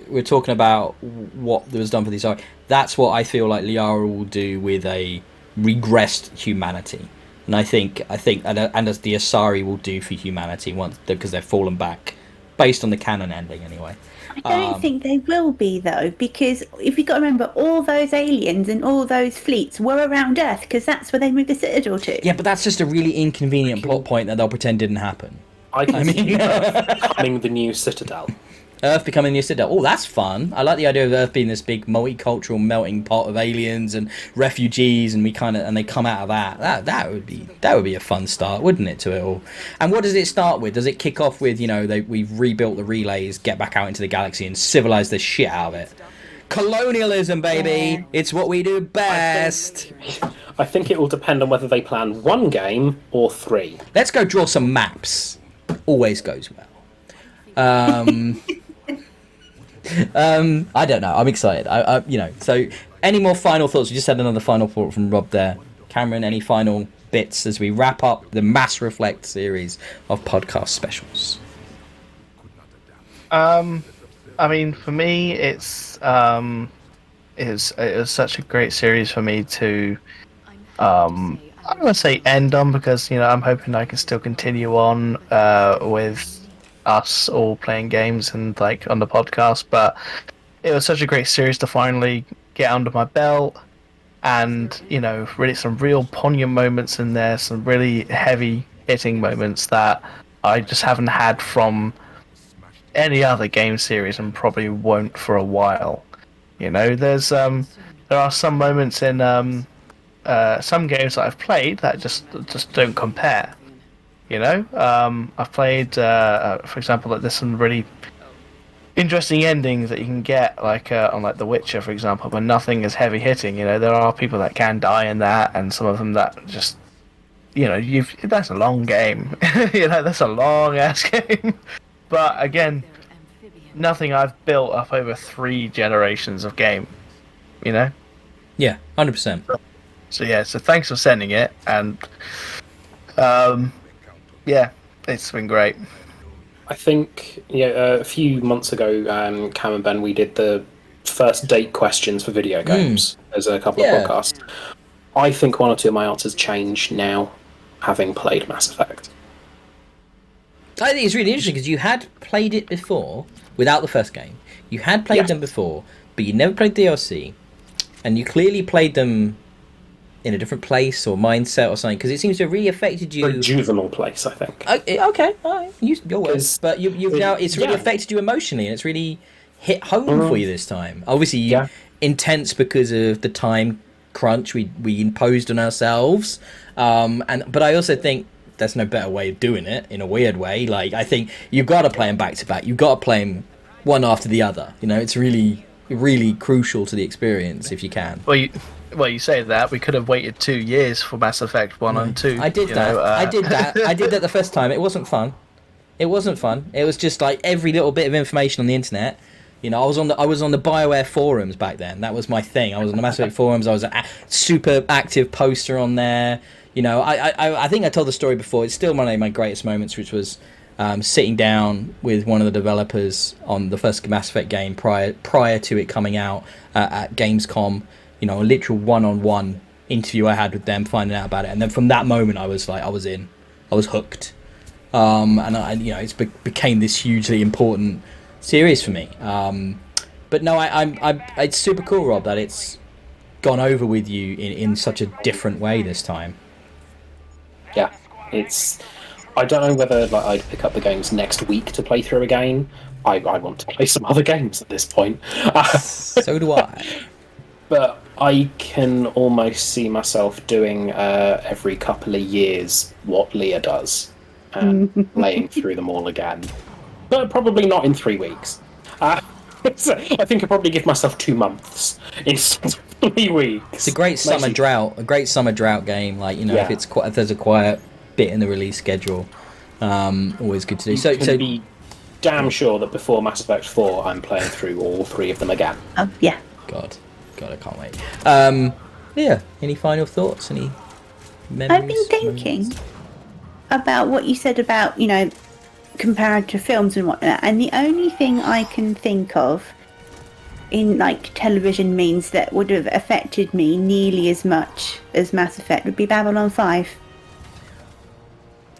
we're talking about what was done for these, that's what I feel like Liara will do with a regressed humanity. And I think and as the Asari will do for humanity once, because they've fallen back. Based on the canon ending, anyway. I don't think they will be, though, because if you've got to remember, all those aliens and all those fleets were around Earth, because that's where they moved the Citadel to. Yeah, but that's just a really inconvenient plot point that they'll pretend didn't happen. I mean, Earth becoming the new Citadel. Earth becoming the new Citadel. Oh, that's fun. I like the idea of Earth being this big multicultural melting pot of aliens and refugees, and they come out of that. That would be a fun start, wouldn't it, to it all? And what does it start with? Does it kick off with, we've rebuilt the relays, get back out into the galaxy and civilize the shit out of it? Colonialism, baby. Yeah. It's what we do best. I think it will depend on whether they plan one game or 3. Let's go draw some maps. Always goes well. I don't know. I'm excited. So any more final thoughts? We just had another final thought from Rob there. Cameron, any final bits as we wrap up the Mass Reflect series of podcast specials? I mean, for me, it was such a great series for me to, I don't want to say end on, because, I'm hoping I can still continue on with us all playing games and like on the podcast, but it was such a great series to finally get under my belt, and really some real poignant moments in there, some really heavy hitting moments that I just haven't had from any other game series and probably won't for a while. There's there are some moments in some games that I've played that just don't compare. I've played, for example, like there's some really interesting endings that you can get, like on like The Witcher, for example, but nothing is heavy hitting. There are people that can die in that, and some of them that just, that's a long game. That's a long ass game. But again, nothing I've built up over 3 generations of game. Yeah, 100%. So thanks for sending it, and yeah, it's been great. I think a few months ago, Cam and Ben, we did the first date questions for video games. There's a couple of podcasts. I think one or two of my answers change now, having played Mass Effect. I think it's really interesting because you had played it before without the first game. You had played them before, but you never played DLC, and you clearly played them in a different place or mindset or something, because it seems to have really affected you. A juvenile place, I think. Okay, all right. Your words. But you've now, it's really affected you emotionally, and it's really hit home for you this time. Obviously, intense because of the time crunch we imposed on ourselves. But I also think there's no better way of doing it, in a weird way. Like, I think you've got to play them back to back. You've got to play them one after the other. It's really, really crucial to the experience if you can. Well, you say that. We could have waited 2 years for Mass Effect 1 and 2. I did that. I did that the first time. It wasn't fun. It was just like every little bit of information on the internet. I was on the BioWare forums back then. That was my thing. I was on the Mass Effect forums. I was a super active poster on there. I think I told the story before. It's still one of my greatest moments, which was sitting down with one of the developers on the first Mass Effect game prior to it coming out at Gamescom. A literal one-on-one interview I had with them, finding out about it, and then from that moment I was hooked, and it's became this hugely important series for me. But no, it's super cool, Rob, that it's gone over with you in such a different way this time. Yeah, it's I don't know whether like I'd pick up the games next week to play through again. I want to play some other games at this point. So do I. But I can almost see myself doing every couple of years what Leah does, playing through them all again. But probably not in 3 weeks. So I think I'd probably give myself 2 months instead of 3 weeks. It's a great summer drought. A great summer drought game. Like Yeah. if there's a quiet bit in the release schedule, always good to do. You can be damn sure that before Mass Effect 4, I'm playing through all 3 of them again. Oh, yeah. God, I can't wait. Yeah. Any final thoughts? Any memories? I've been thinking about what you said about, comparative films and whatnot, and the only thing I can think of in like television means that would have affected me nearly as much as Mass Effect would be Babylon 5.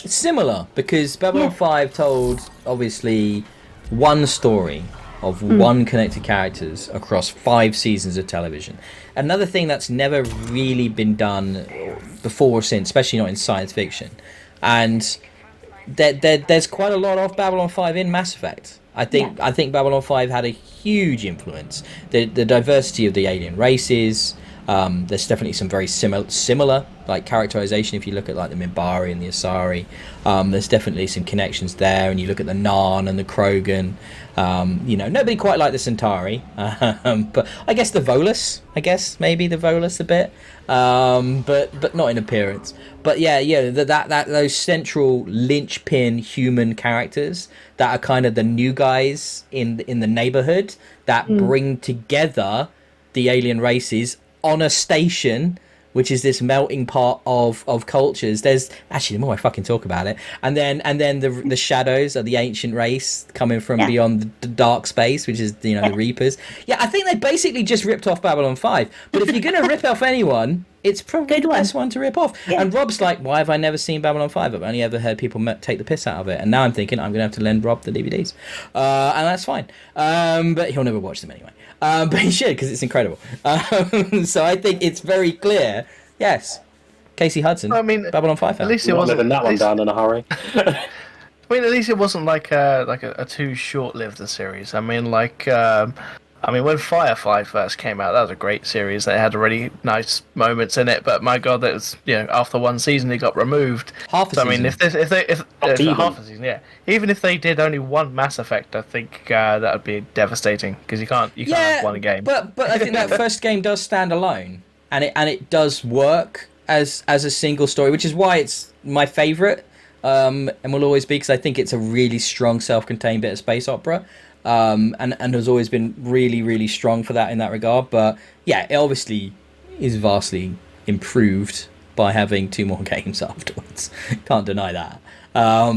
It's similar because Babylon 5 told obviously one story of one connected characters across 5 seasons of television. Another thing that's never really been done before or since, especially not in science fiction. And there's quite a lot of Babylon 5 in Mass Effect. I think Babylon 5 had a huge influence. The diversity of the alien races. There's definitely some very similar like characterization if you look at like the Minbari and the Asari. There's definitely some connections there, and you look at the Narn and the Krogan. Nobody quite like the Centauri, but I guess the Volus. Maybe the Volus a bit, but not in appearance. But that those central linchpin human characters that are kind of the new guys in the neighborhood that bring together the alien races on a station, which is this melting pot of cultures. There's actually, the more I fucking talk about it, and then the shadows of the ancient race coming from beyond the dark space, which is the Reapers. Yeah, I think they basically just ripped off Babylon 5. But if you're gonna rip off anyone, it's probably the best one to rip off. Yeah. And Rob's like, why have I never seen Babylon 5? I've only ever heard people take the piss out of it. And now I'm thinking I'm gonna have to lend Rob the DVDs, and that's fine. But he'll never watch them anyway. But he should, because it's incredible. So I think it's very clear. Yes, Casey Hudson. I mean, Babylon 5 fan. At least it wasn't living that one down in a hurry. I mean, at least it wasn't like a too short-lived a series. I mean, when Firefly first came out, that was a great series. They had really nice moments in it, but my God, that was after one season it got removed. Half a season. I mean, if half a season, even if they did only one Mass Effect, I think that would be devastating because you can't have one game. But I think that first game does stand alone, and it does work as a single story, which is why it's my favorite, and will always be, because I think it's a really strong self-contained bit of space opera. And has always been really, really strong for that in that regard. But yeah, it obviously is vastly improved by having 2 more games afterwards. Can't deny that. I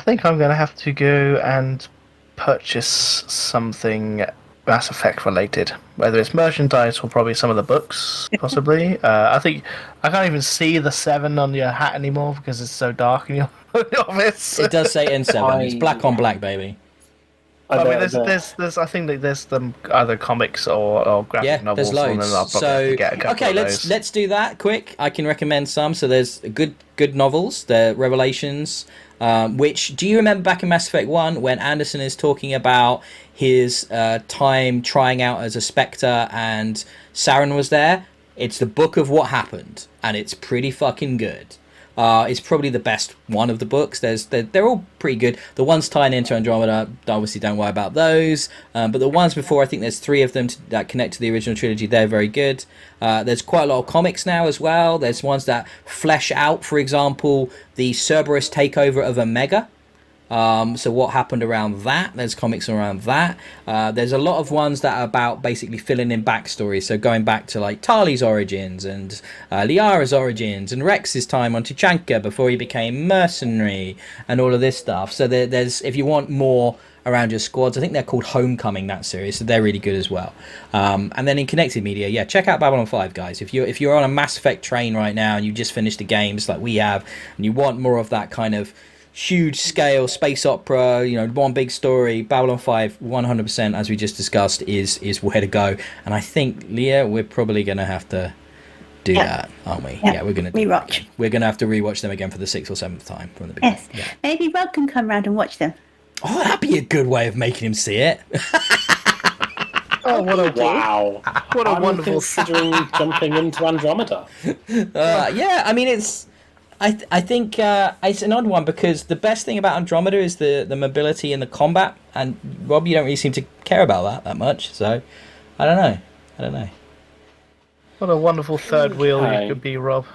think I'm gonna have to go and purchase something Mass Effect related, whether it's merchandise or probably some of the books, possibly. I think I can't even see the 7 on your hat anymore because it's so dark in your office. It does say N7. It's black on black, baby. I mean, there's I think that there's some either comics or graphic novels. There's loads. And then I'll probably have to get a couple of those. let's do that quick. I can recommend some. So there's good novels. The Revelations. Which, do you remember back in Mass Effect 1 when Anderson is talking about his time trying out as a Spectre and Saren was there? It's the book of what happened, and it's pretty fucking good. It's probably the best one of the books. They're all pretty good. The ones tying into Andromeda, obviously don't worry about those. But the ones before, I think there's 3 of them that connect to the original trilogy. They're very good. There's quite a lot of comics now as well. There's ones that flesh out, for example, the Cerberus takeover of Omega. So what happened around that? There's comics around that. There's a lot of ones that are about basically filling in backstories. So going back to like Tali's origins and Liara's origins and Rex's time on Tuchanka before he became mercenary and all of this stuff. So there's, if you want more around your squads, I think they're called Homecoming, that series, so they're really good as well. And then in connected media, check out Babylon 5, guys. If you're on a Mass Effect train right now and you just finished the games like we have, and you want more of that kind of huge scale space opera, one big story, Babylon 5 100%, as we just discussed, is where to go. And I think, Leah, we're probably going to have to do that, aren't we? Yeah, we're gonna rewatch. We're gonna have to rewatch them again for the 6th or 7th time from the beginning. Yes, Yeah. maybe Rob can come round and watch them. Oh, that'd be a good way of making him see it. Oh, what a Wow. What a I'm wonderful. considering jumping into Andromeda. Yeah, I mean, I think it's an odd one because the best thing about Andromeda is the mobility and the combat, and Rob, you don't really seem to care about that much, so I don't know. What a wonderful third wheel Okay. you could be, Rob.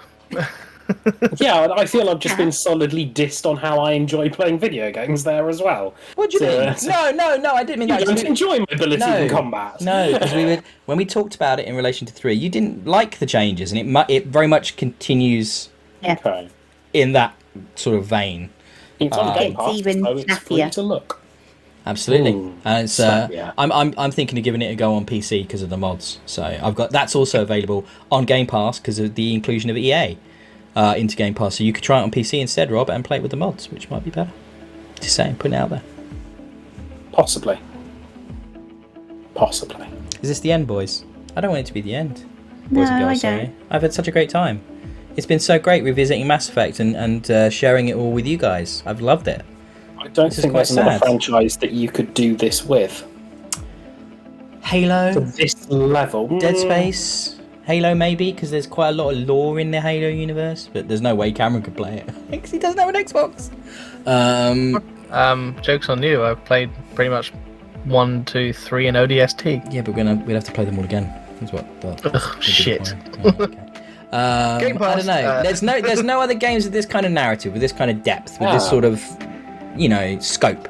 Yeah, I feel I've just been solidly dissed on how I enjoy playing video games there as well. What do you mean? No, I didn't mean You that. don't enjoy mobility No. in combat. No, because when we talked about it in relation to 3, you didn't like the changes, and it very much continues Okay. in that sort of vein. It's on Game It's Pass, even so it's free snappier. to look. Absolutely, Ooh, and it's yeah. I'm thinking of giving it a go on PC because of the mods. So that's also available on Game Pass because of the inclusion of EA into Game Pass. So you could try it on PC instead, Rob, and play it with the mods, which might be better. Just saying, putting it out there. Possibly. Is this the end, boys? I don't want it to be the end. Boys and No, girls, I don't. sorry. I've had such a great time. It's been so great revisiting Mass Effect and sharing it all with you guys. I've loved it. I don't This is think quite there's another sad. franchise that you could do this with. Halo, To this level. Dead Space, Halo maybe, because there's quite a lot of lore in the Halo universe, but there's no way Cameron could play it because he doesn't have an Xbox. Joke's on you. I've played pretty much 1, 2, 3 in ODST. Yeah, but we'd have to play them all again. That's what. Ugh, shit. Yeah, okay. Game I Pass, don't know. There's no other games with this kind of narrative, with this kind of depth, with this sort of, scope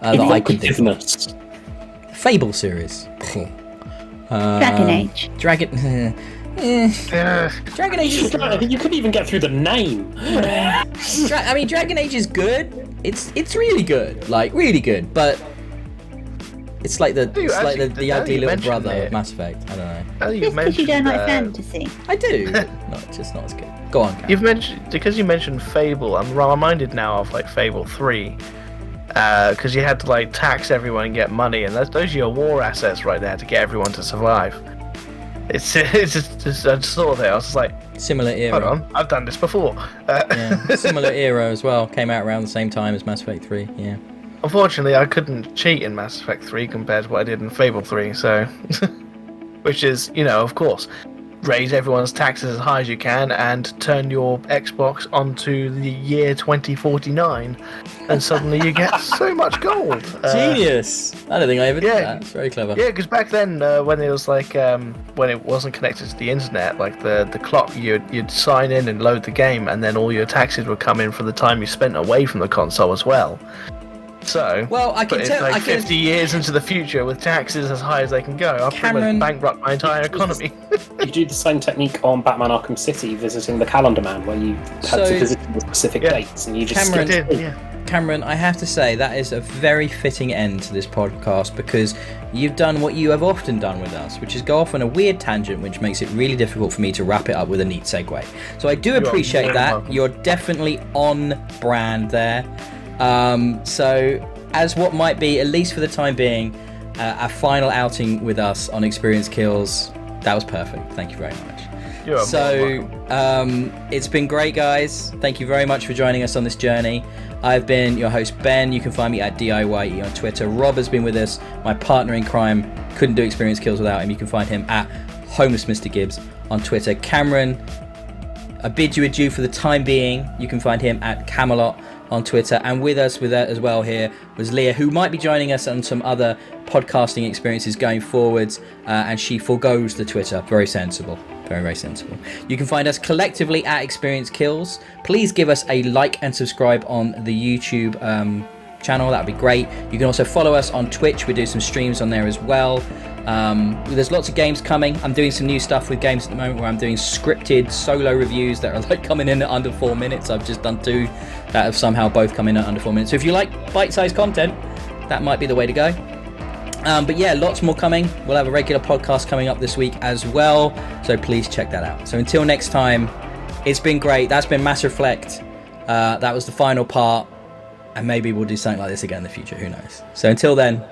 that I can think of. Evocativeness. Fable series. Dragon Age. Dragon. Dragon Age is. You couldn't even get through the name. Dragon Age is good. It's really good, like really good, but it's like the ugly little brother of Mass Effect. I don't know. Just because you don't like fantasy. I do. No, it's just not as good. Go on, Cam. You've mentioned Fable. I'm reminded now of like Fable 3, because you had to like tax everyone and get money, and those are your war assets right there to get everyone to survive. It's just I just thought there. I was just like, Similar era. hold on, I've done this before. Yeah, similar era as well. Came out around the same time as Mass Effect 3. Yeah. Unfortunately, I couldn't cheat in Mass Effect 3 compared to what I did in Fable 3, so... Which is, of course, raise everyone's taxes as high as you can and turn your Xbox onto the year 2049, and suddenly you get so much gold. Genius! I don't think I ever did yeah. that. It's very clever. Yeah, because back then, when it was like, when it wasn't connected to the internet, like the clock, you'd sign in and load the game, and then all your taxes would come in for the time you spent away from the console as well. So, Well, I can but it's tell. like I can. 50 years into the future with taxes as high as they can go. I've pretty Cameron- much bankrupt my entire economy. You do the same technique on Batman Arkham City, visiting the Calendar Man, where you had So- to visit the specific Yeah. dates, and you just Cameron skipped did, through. yeah. Cameron, I have to say that is a very fitting end to this podcast because you've done what you have often done with us, which is go off on a weird tangent, which makes it really difficult for me to wrap it up with a neat segue. So I do appreciate very that. welcome. You're definitely on brand there. So as what might be, at least for the time being, a final outing with us on Experience Kills, that was perfect. Thank you very much. You're more than welcome. It's been great, guys. Thank you very much for joining us on this journey. I've been your host, Ben. You can find me at DIYE on Twitter. Rob has been with us, my partner in crime. Couldn't do Experience Kills without him. You can find him at Homeless Mr. Gibbs on Twitter. Cameron, I bid you adieu for the time being. You can find him at Camelot on Twitter. And with us with that as well here was Leah, who might be joining us on some other podcasting experiences going forwards. And she forgoes the Twitter. Very sensible. Very, very sensible. You can find us collectively at Experience Kills. Please give us a like and subscribe on the YouTube channel. That would be great. You can also follow us on Twitch. We do some streams on there as well. There's lots of games coming. I'm doing some new stuff with games at the moment where I'm doing scripted solo reviews that are like coming in at under 4 minutes. I've just done 2 that have somehow both come in at under 4 minutes. So if you like bite-sized content, that might be the way to go. But yeah, lots more coming. We'll have a regular podcast coming up this week as well. So please check that out. So until next time, it's been great. That's been Mass Reflect. That was the final part. And maybe we'll do something like this again in the future. Who knows? So until then,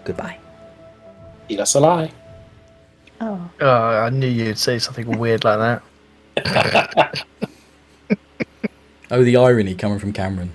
goodbye. Eat us alive. Oh. Oh, I knew you'd say something weird like that. Oh, the irony coming from Cameron.